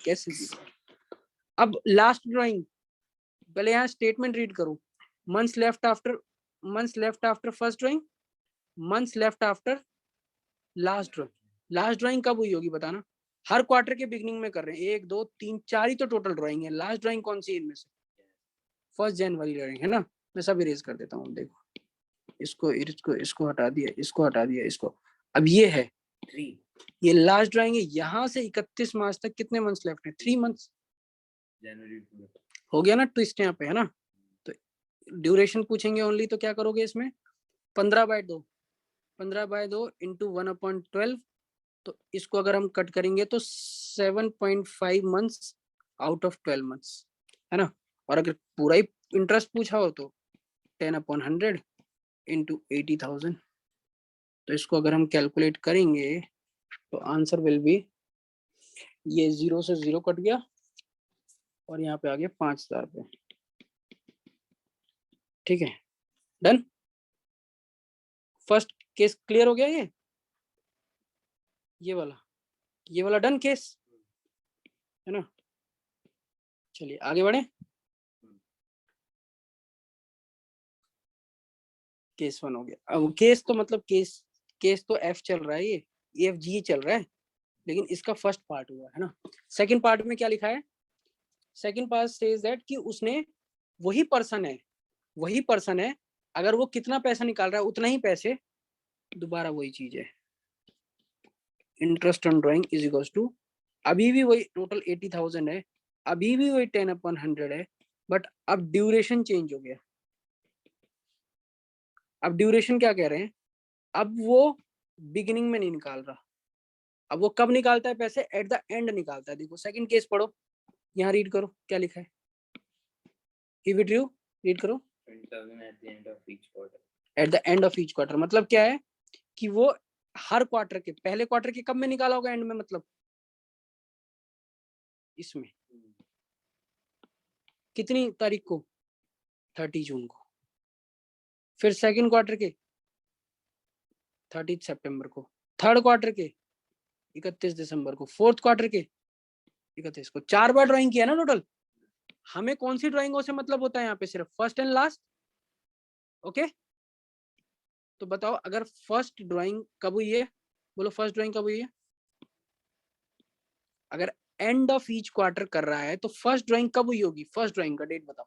[SPEAKER 1] अब लास्ट ड्राइंग, पहले यहाँ स्टेटमेंट रीड करो. Months left after first drawing, months left after last drawing. Last drawing कब हुई होगी बताना? हर क्वार्टर के बिगिनिंग में कर रहे हैं. 1 2 3 4 ही तो टोटल ड्राइंग है. लास्ट ड्राइंग कौन सी है इनमें से? 1 जनवरी ड्राइंग है ना. मैं सब इरेज कर देता हूँ. देखो इसको हटा दिया, इसको. अब ये है 3, ये लास्ट ड्राइंग है. यहाँ से 31 मार्च तक कितने मंथ्स लेफ्ट है? 3 मंथ्स.
[SPEAKER 2] जनवरी
[SPEAKER 1] हो गया ना ट्विस्ट यहाँ पे, है ना. तो ड्यूरेशन पूछेंगे ओनली, तो क्या करोगे इसमें? 15/2 इंटू 1/12. तो इसको अगर हम कट करेंगे तो 7.5 मंथ्स आउट ऑफ 12 मंथ्स, है ना. और अगर पूरा ही इंटरेस्ट पूछा हो तो 10/100 इंटू 80,000. तो इसको अगर हम कैलकुलेट करेंगे तो आंसर विल बी, ये 0 से 0 कट गया और यहाँ पे आ गया 5,000 रुपये. ठीक है, डन. फर्स्ट केस क्लियर हो गया. ये वाला डन केस, है ना. चलिए आगे बढ़े. केस 1 हो गया. अब केस तो मतलब केस तो F चल रहा है, ये EFG चल रहा है, लेकिन इसका फर्स्ट पार्ट हुआ है ना. सेकंड पार्ट में क्या लिखा है? सेकंड पार्ट सेज दैट कि उसने वही पर्सन है अगर वो कितना पैसा निकाल रहा है उतना ही पैसे, दोबारा वही चीज है, interest on drawing is equals to, अभी भी वही टोटल 80,000 है, अभी भी वही 10/100 है, बट अब ड्यूरेशन चेंज हो गया। अब ड्यूरेशन क्या कह रहे हैं, अब वो बिगिनिंग में नहीं निकाल रहा, अब वो कब निकालता है पैसे, एट द एंड निकालता है। देखो सेकंड केस पढ़ो, यहाँ रीड करो क्या लिखा है, ही विड्रू, रीड करो।
[SPEAKER 2] 20,000 at the end of each quarter.
[SPEAKER 1] Eight the end of each quarter मतलब क्या है कि वो हर क्वार्टर के, पहले क्वार्टर के कब में निकाला होगा एंड में, मतलब इसमें कितनी तारीख को, 30 जून को, फिर सेकंड क्वार्टर के 30 सितंबर को, थर्ड क्वार्टर के 31 दिसंबर को, फोर्थ क्वार्टर के 31 को। 4 बार ड्राइंग किया ना टोटल। हमें कौन सी ड्राइंगों से मतलब होता है यहाँ पे, सिर्फ फर्स्ट एंड लास्ट। ओके, तो बताओ अगर फर्स्ट ड्राइंग कब हुई है, बोलो फर्स्ट ड्राइंग कब हुई है। अगर एंड ऑफ ईच क्वार्टर कर रहा है तो फर्स्ट ड्राइंग कब हुई होगी, फर्स्ट ड्राइंग का डेट बताओ।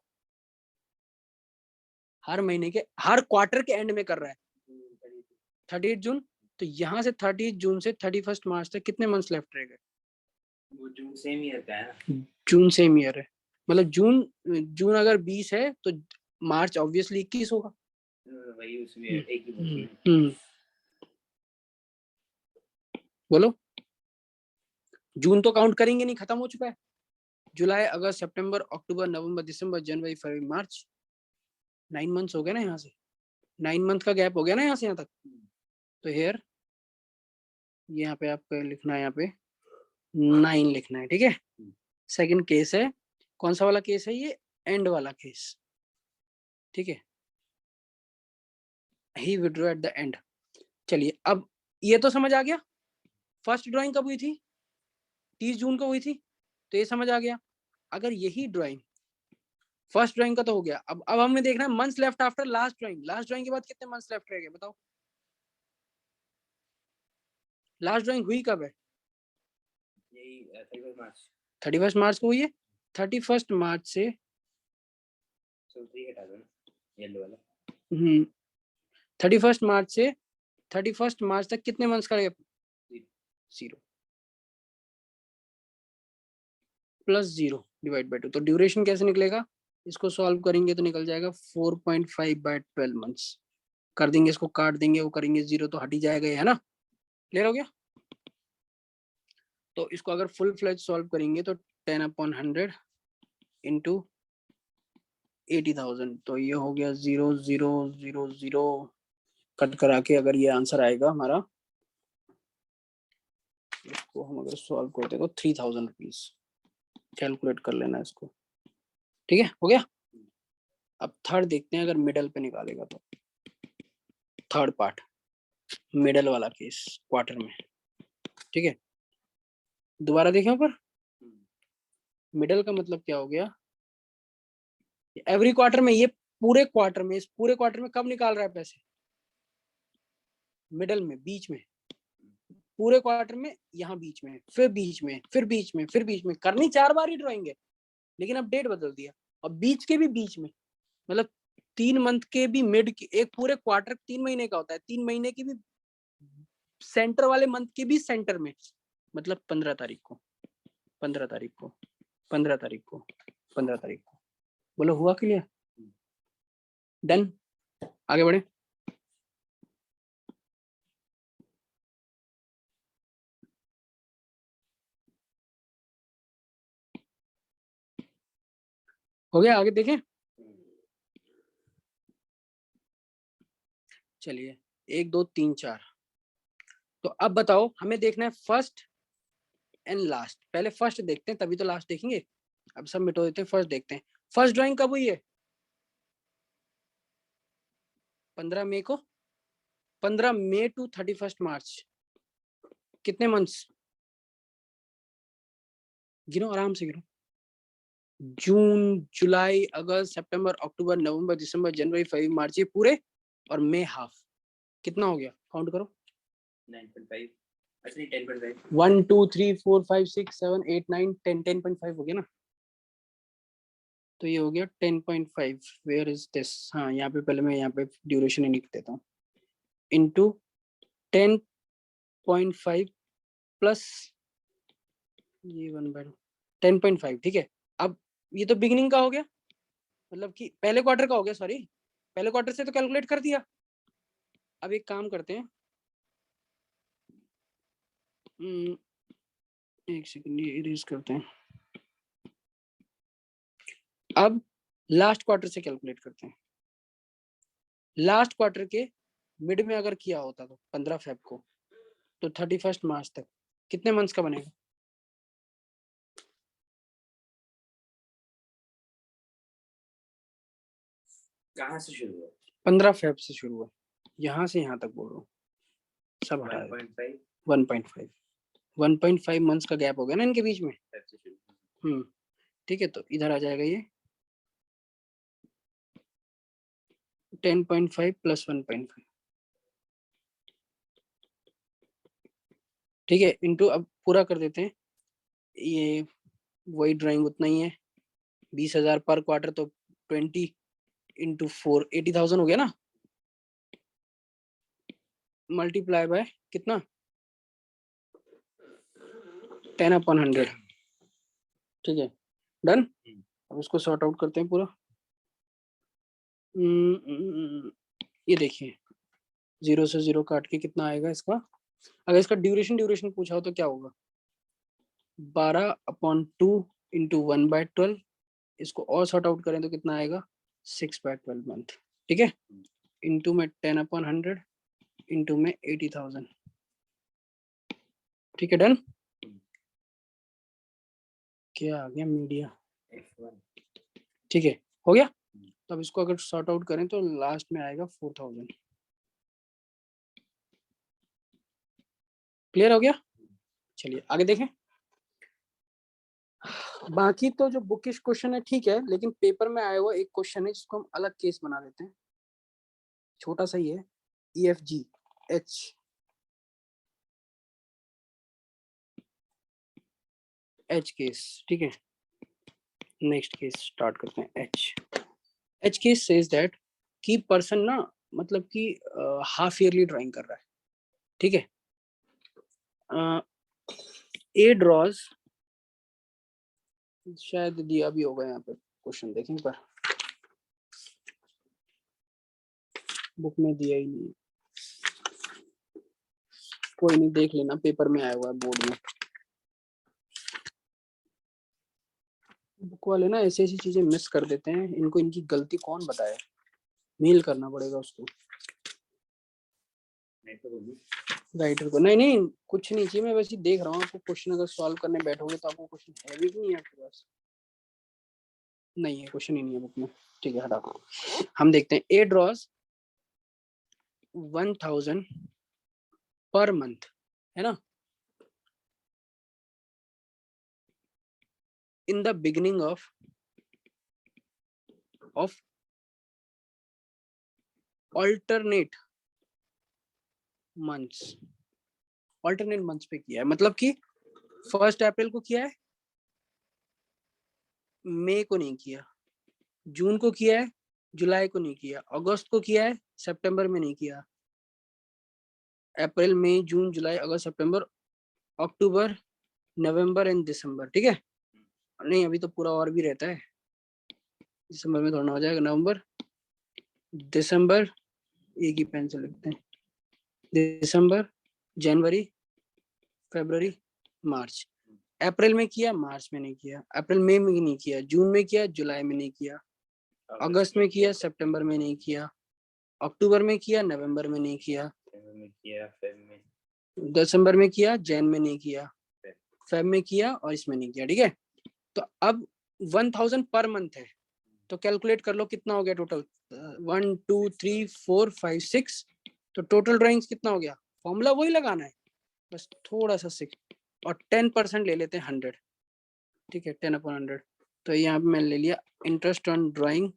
[SPEAKER 1] हर महीने के, हर क्वार्टर के एंड में कर रहा है, 30 जून। तो यहाँ से 30 जून से 31 मार्च तक कितने मंथ्स लेफ्ट रह गए,
[SPEAKER 2] वो जून सेम ईयर का है ना,
[SPEAKER 1] जून सेम ईयर है, मतलब जून अगर 20 है तो मार्च ऑब्वियसली 21 होगा।
[SPEAKER 2] वही उसमें एक ही महीने।
[SPEAKER 1] बोलो, जून तो काउंट करेंगे नहीं, खत्म हो चुका है। जुलाई, अगस्त, सितंबर, अक्टूबर, नवंबर, दिसंबर, जनवरी, फरवरी, मार्च, 9 मंथ्स हो गए ना यहाँ से, 9 मंथ का गैप हो गया ना यहाँ से यहाँ तक। तो हेयर यहाँ पे आपको लिखना है, यहाँ पे 9 लिखना है, ठीक है। सेकंड केस है, कौन सा वाला केस है ये, एंड वाला केस, ठीक है। ही विड्रॉ एट द एंड। चलिए अब ये तो समझ आ गया, फर्स्ट ड्राइंग कब हुई थी, 30 जून को हुई थी, तो ये समझ आ गया। अगर यही ड्राइंग, फर्स्ट ड्राइंग का तो हो गया, अब हमें देखना है months left after last drawing, last drawing के बाद कितने मंथ्स लेफ्ट रह गए बताओ। लास्ट ड्राइंग हुई कब है,
[SPEAKER 2] यही 31 मार्च।
[SPEAKER 1] 31 मार्च को हुई है। 31 मार्च से,
[SPEAKER 2] so 3 हटा दो ना, येलो वाला।
[SPEAKER 1] 31 मार्च से 31 मार्च तक कितने मंथ्स का गैप, 0 प्लस 0 डिवाइड बाय 2, तो ड्यूरेशन कैसे निकलेगा, इसको सॉल्व करेंगे तो निकल जाएगा 4.5/12 मंथ्स। कर देंगे, इसको काट देंगे, वो करेंगे 0 तो हट ही जाएगा, है ना। क्लियर हो गया। तो इसको अगर फुल फ्लेज सॉल्व करेंगे तो 10/100 इंटू 80,000, तो ये हो गया 0,000 कट करा के अगर ये आंसर आएगा हमारा, इसको हम अगर सॉल्व करते तो 3,000 रुपीज, कैलकुलेट कर लेना इसको, ठीक है, हो गया। अब थर्ड देखते हैं, अगर मिडल पे निकालेगा तो, थर्ड पार्ट मिडल वाला केस क्वार्टर में, ठीक है। दोबारा देखें ऊपर, मिडल का मतलब क्या हो गया, एवरी क्वार्टर में, ये पूरे क्वार्टर में, इस पूरे क्वार्टर में कब निकाल रहा है पैसे, मिडल में, बीच में, पूरे क्वार्टर में, यहाँ बीच में, फिर बीच में, फिर बीच में, फिर बीच में, करनी 4 बार ही ड्राइंग है, लेकिन अब डेट बदल दिया, और बीच के भी बीच में, मतलब 3 मंथ के भी मिड की, एक पूरे क्वार्टर 3 महीने का होता है, 3 महीने की भी सेंटर वाले मंथ के भी सेंटर में, मतलब 15 तारीख को, 15 तारीख को, 15 तारीख को, 15 तारीख को। बोलो हुआ क्लियर, डन, आगे बढ़े। हो गया, आगे देखें। चलिए 1 2 3 4, तो अब बताओ हमें देखना है फर्स्ट एंड लास्ट। पहले फर्स्ट देखते हैं, तभी तो लास्ट देखेंगे। अब सब मिटो देते हैं, फर्स्ट देखते हैं। फर्स्ट ड्राइंग कब हुई है, 15 मई को, 15 मई टू 31 मार्च, कितने मंथ्स, गिनो आराम से गिनो, जून, जुलाई, अगस्त, सितंबर, अक्टूबर, नवंबर, दिसंबर, जनवरी, फरवरी, मार्च, ये पूरे, और मई हाफ, कितना हो गया, काउंट करो।
[SPEAKER 2] 9.5, actually 10.5।
[SPEAKER 1] 1 2 3 4 5 6 7 8 9 10, 10.5 हो गया ना। तो ये हो गया 10.5. Where is this? हाँ, यहाँ पे पहले मैं यहाँ पे ड्यूरेशन ही लिख देता हूँ. इंटू 10.5 प्लस ये 10.5. ठीक है. अब ये तो बिगिनिंग का हो गया, मतलब कि पहले क्वार्टर का हो गया. सॉरी, पहले क्वार्टर से तो कैलकुलेट कर दिया. अब एक काम करते हैं, एक सेकंड ये इरेज करते हैं. अब लास्ट क्वार्टर से कैलकुलेट करते हैं. लास्ट क्वार्टर के मिड में अगर किया होता तो 15 फेब को, तो 31 मार्च तक कितने मंथ्स का बनेगा?
[SPEAKER 2] कहाँ से शुरू हुआ?
[SPEAKER 1] 15 फेब से शुरू हुआ, यहाँ से यहाँ तक बोल रहा हूँ, सब हटा दो.
[SPEAKER 2] 1.5
[SPEAKER 1] 1.5 1.5 मंथ्स का गैप हो गया ना इनके बीच में.
[SPEAKER 2] फेब से शुरू.
[SPEAKER 1] ठीक है, तो इधर आ जाएगा ये 10.5 प्लस 1.5. ठीक है, इंटू अब पूरा कर देते हैं. ये वही ड्राइंग उतना ही है, 20,000 पर क्वार्टर, तो 20 इंटू 4 80,000 हो गया ना. मल्टीप्लाई बाय कितना? 10/100. ठीक है, डन. अब इसको सॉर्ट आउट करते हैं पूरा. ये देखिए, 0 से 0 काट के कितना आएगा इसका. अगर इसका ड्यूरेशन पूछा हो तो क्या होगा? 12/2 इंटू 1/12. इसको और सॉर्ट आउट करें तो कितना आएगा? 6/12 मंथ. ठीक है, इंटू में 10/100 इंटू में 80,000. ठीक है, डन. क्या आ गया? मीडिया.
[SPEAKER 2] F1.
[SPEAKER 1] ठीक है, हो गया. तब इसको अगर सॉर्ट आउट करें तो लास्ट में आएगा 4,000. क्लियर हो गया? चलिए आगे देखें. बाकी तो जो बुकिश क्वेश्चन है ठीक है, लेकिन पेपर में आया हुआ एक क्वेश्चन है जिसको हम अलग केस बना देते हैं. छोटा सा ही है, EFG H केस. ठीक है, नेक्स्ट केस स्टार्ट करते हैं. H केस सेज दैट कि पर्सन ना, मतलब कि हाफ ईयरली ड्राइंग कर रहा है. ठीक है, ए ड्रॉज, शायद दिया भी होगा यहाँ पे क्वेश्चन, देखें पर बुक में दिया ही नहीं. कोई नहीं, देख लेना, पेपर में आया हुआ है बोर्ड में. बुक वाले ना ऐसी ऐसी चीजें मिस कर देते हैं, इनको इनकी गलती कौन बताए. मेल करना पड़ेगा उसको, राइटर को. नहीं नहीं, कुछ नहीं चाहिए, मैं वैसे ही देख रहा हूँ आपको क्वेश्चन. अगर सॉल्व करने बैठोगे तो आपको क्वेश्चन है भी नहीं है आपके पास. नहीं है, क्वेश्चन ही नहीं है बुक में. ठीक है, हटाओ. हम देखते हैं. ए ड्रॉज 1,000 पर मंथ, है ना, in the beginning of alternate months. alternate months पे किया है, मतलब कि 1 अप्रैल को किया है, मई को नहीं किया, जून को किया है, जुलाई को नहीं किया, अगस्त को किया है, सितंबर में नहीं किया, अप्रैल मई जून जुलाई अगस्त सितंबर अक्टूबर नवंबर एंड दिसंबर. ठीक है, नहीं अभी तो पूरा और भी रहता है, दिसंबर में थोड़ा हो जाएगा. नवंबर दिसंबर, एक ही पेन से लिखते हैं, दिसंबर जनवरी फरवरी मार्च. अप्रैल में किया, मार्च में नहीं किया, अप्रैल मई में नहीं किया, जून में किया, जुलाई में नहीं किया, अगस्त में किया, सितंबर में नहीं किया, अक्टूबर में किया, नवंबर में नहीं किया, दिसंबर में किया, जैन में नहीं किया, फेब में किया और इसमें नहीं किया. ठीक है, तो अब 1,000 पर मंथ है, तो कैलकुलेट कर लो कितना हो गया टोटल. 1 2 3 4 5 6. तो टोटल ड्राइंग्स कितना हो गया? फॉर्मूला वही लगाना है, बस थोड़ा सा 6 और 10% ले लेते हैं 100. ठीक है, 10/100. तो यहाँ पे मैंने ले लिया interest on drawing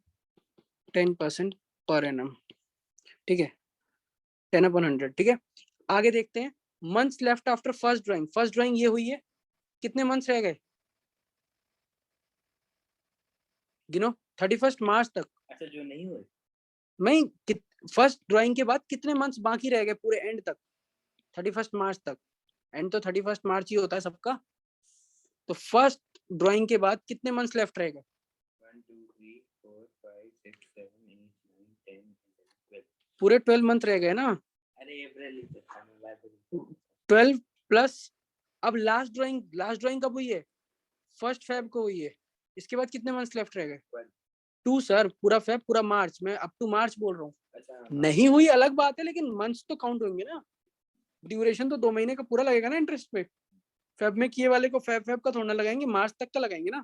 [SPEAKER 1] 10% per annum. ठीक है, 10/100. ठीक है, आगे देखते हैं. Months left after first drawing. First drawing ये हुई है, कितने मंथ्स रह गए? गिनो 31 मार्च तक।
[SPEAKER 2] अच्छा जो नहीं हुए
[SPEAKER 1] नहीं, फर्स्ट ड्राइंग के बाद कितने मंथ्स बाकी रह गए पूरे एंड तक, 31 मार्च तक। एंड तो 31 मार्च ही होता है सबका। तो फर्स्ट ड्राइंग के बाद कितने मंथ्स लेफ्ट रह गए?
[SPEAKER 2] 1 2 3 4 5 6 7 8 9 10 11 12
[SPEAKER 1] पूरे 12 मंथ रह गए ना।
[SPEAKER 2] अरे अप्रैल ही था मैं बात करूं
[SPEAKER 1] 12 प्लस अब लास्ट ड्राइंग कब हुई है? 1 फेब को हुई है। इसके बाद कितने मंथ्स लेफ्ट रह गए? 2 सर, पूरा फेब पूरा मार्च, मैं अप टू मार्च बोल रहा हूँ।
[SPEAKER 2] अच्छा
[SPEAKER 1] नहीं हुई अलग बात है, लेकिन मंथ्स तो काउंट होंगे ना। ड्यूरेशन तो 2 महीने का पूरा लगेगा ना इंटरेस्ट पे। फेब में किए वाले को फेब का थोड़ा लगाएंगे, मार्च तक का लगाएंगे ना।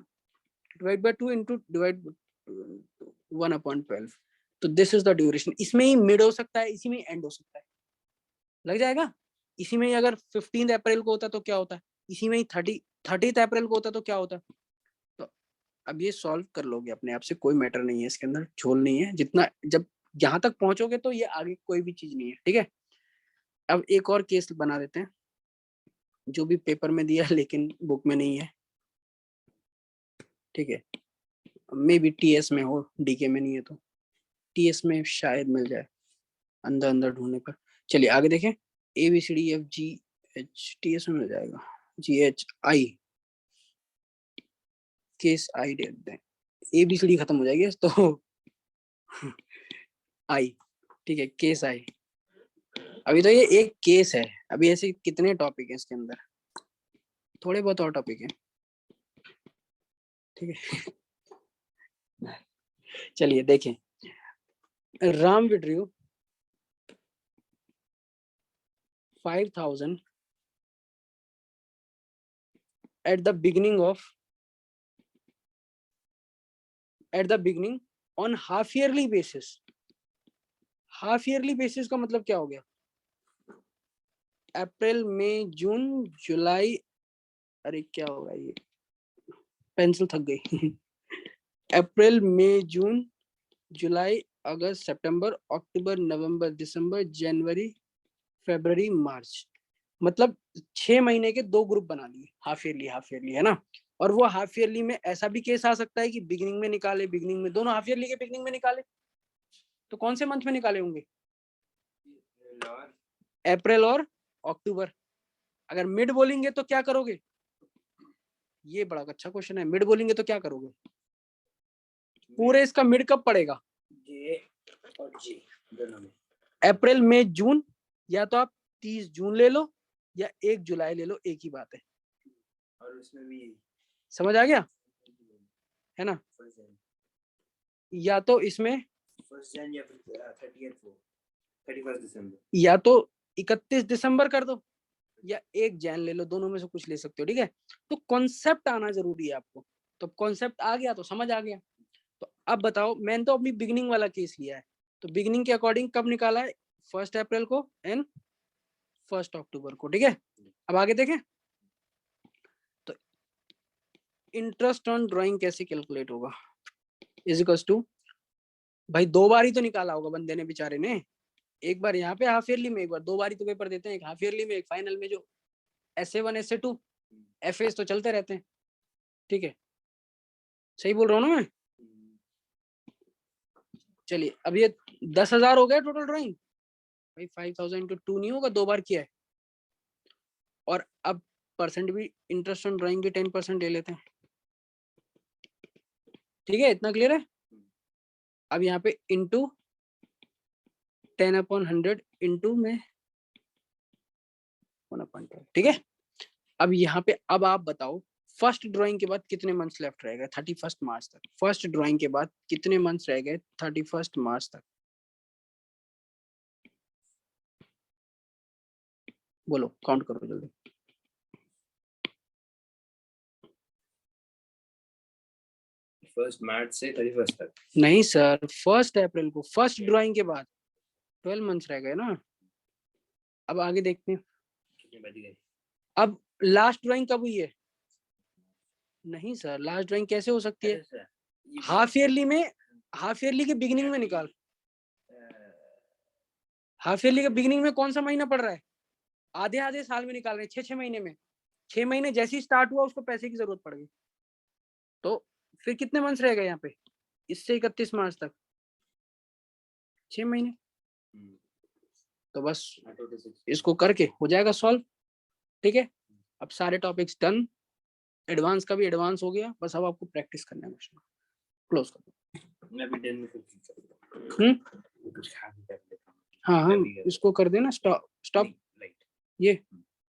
[SPEAKER 1] Divide by 2 into divide 1/12। तो दिस इज द ड्यूरेशन। इसमें ही मिड हो सकता है, इसी में एंड हो सकता है, लग जाएगा। इसी में ही अगर 15 अप्रैल को होता तो क्या होता है, इसी में ही 30 अप्रैल को होता तो क्या होता। तो अब ये सॉल्व कर लोगे अपने आप से, कोई मैटर नहीं है इसके अंदर, झोल नहीं है। जितना जब यहाँ तक पहुंचोगे तो ये आगे कोई भी चीज नहीं है, ठीक है। अब एक और केस बना देते हैं जो भी पेपर में दिया लेकिन बुक में नहीं है, ठीक है। मे बी टीएस में हो, डीके में नहीं है, तो टीएस में शायद मिल जाए अंदर अंदर ढूंढने पर। चलिए आगे देखें। A B C D F G H, TS में मिल जाएगा। जी एच आई, केस आई दे दें, ए बी सी डी खत्म हो जाएगी तो आई, ठीक है, केस आई। अभी तो ये एक केस है, अभी ऐसे कितने टॉपिक है इसके अंदर, थोड़े बहुत और टॉपिक है, ठीक है। चलिए देखें। Ram withdrew 5,000 at the beginning on half yearly basis। Half yearly basis का मतलब क्या हो गया? अप्रैल मई जून जुलाई, अरे क्या होगा ये, पेंसिल थक गई। अप्रैल मई जून जुलाई अगस्त सितंबर अक्टूबर नवंबर दिसंबर जनवरी फरवरी मार्च, मतलब 6 महीने के 2 ग्रुप बना लिए, हाफ ईयरली है ना। और वो हाफ ईयरली में ऐसा भी केस आ सकता है कि बिगिनिंग में निकाले, बिगिनिंग में, दोनों हाफ ईयरली के बिगिनिंग में निकाले। तो कौन से मंथ में निकाले होंगे? अप्रैल और अक्टूबर। अगर मिड बोलेंगे तो क्या करोगे? ये बड़ा अच्छा क्वेश्चन है। मिड बोलेंगे तो क्या करोगे? पूरे इसका मिड कब पड़ेगा?
[SPEAKER 2] जे और जी दोनों में
[SPEAKER 1] अप्रैल मई जून, या तो आप 30 जून ले लो या 1 जुलाई ले लो, एक ही बात है।
[SPEAKER 2] और उसमें भी
[SPEAKER 1] समझ आ गया है ना? या तो इसमें
[SPEAKER 2] 1 जन या 31 दिसंबर,
[SPEAKER 1] या तो 31 दिसंबर कर दो या 1 जैन ले लो, दोनों में से कुछ ले सकते हो, ठीक है। तो कॉन्सेप्ट आना जरूरी है आपको। तो कॉन्सेप्ट आ गया तो समझ आ गया। तो अब बताओ, मैंने तो अपनी बिगिनिंग वाला केस लिया है, तो बिगिनिंग के अकॉर्डिंग कब निकाला है? 1 अप्रैल को एंड 1 अक्टूबर को, ठीक है। अब आगे देखें। तो इंटरेस्ट ऑन ड्राइंग कैसे कैलकुलेट होगा? इज इक्वल्स टू, भाई 2 बार ही तो निकाला होगा बंदे ने बेचारे ने। एक बार यहाँ पे हाफ ईयरली में, एक बार, 2 बार ही तो पेपर देते हैं, एक हाफ ईयरली में एक फाइनल में, जो SA1 SA2 FAs तो चलते रहते हैं, ठीक है। सही बोल रहा हूँ ना मैं? चलिए अब ये 10,000 हो गया टोटल ड्राइंग। भाई 5,000 × 2 नहीं होगा, 2 बार किया है। और अब परसेंट भी, इंटरेस्ट ऑन ड्राइंग भी 10% ले लेते हैं, ठीक है। इतना क्लियर है? अब यहाँ पे इंटू 10/100 इंटू में 1/12, ठीक है। अब यहाँ पे अब आप बताओ, फर्स्ट ड्राइंग के बाद कितने मंथ्स लेफ्ट रह गए 31 मार्च तक? फर्स्ट ड्राइंग के बाद कितने मंथ्स रह गए 31 मार्च तक? बोलो, काउंट करो जल्दी।
[SPEAKER 2] 1 मार्च से 31 तक।
[SPEAKER 1] नहीं सर, 1 अप्रैल को, फर्स्ट ड्राइंग के बाद 12 मंथ्स रह गए ना। अब आगे देखते हैं।
[SPEAKER 2] कितने बज गए?
[SPEAKER 1] अब लास्ट ड्राइंग कब हुई है? नहीं सर, लास्ट ड्राइंग कैसे हो सकती है? हाफ ईयरली में, हाफ ईयरली के बिगिनिंग में निकाल। हाफ ईयरली के बिगिनिंग में कौन सा महीना पड़ रहा है? आधे आधे साल में निकाल रहे हैं, 6 महीने में। 6 महीने जैसे ही स्टार्ट हुआ उसको पैसे की जरूरत पड़ गई, तो फिर कितने मंथ्स रह गए यहाँ पे? इससे 31 मार्च तक 6 महीने। तो बस
[SPEAKER 2] 26
[SPEAKER 1] इसको करके हो जाएगा सॉल्व। ठीक है, अब सारे टॉपिक्स डन, एडवांस का भी एडवांस हो गया, बस अब आपको प्रैक्टिस करना है। क्लोज कर दो।
[SPEAKER 2] मैं भी 10 में कुछ
[SPEAKER 1] हम्म,
[SPEAKER 2] कुछ खा भी कर लेता हूँ।
[SPEAKER 1] हाँ हाँ
[SPEAKER 2] मैं भी कर
[SPEAKER 1] इसको कर देना स्टॉप स्टॉप
[SPEAKER 2] नहीं, right.
[SPEAKER 1] ये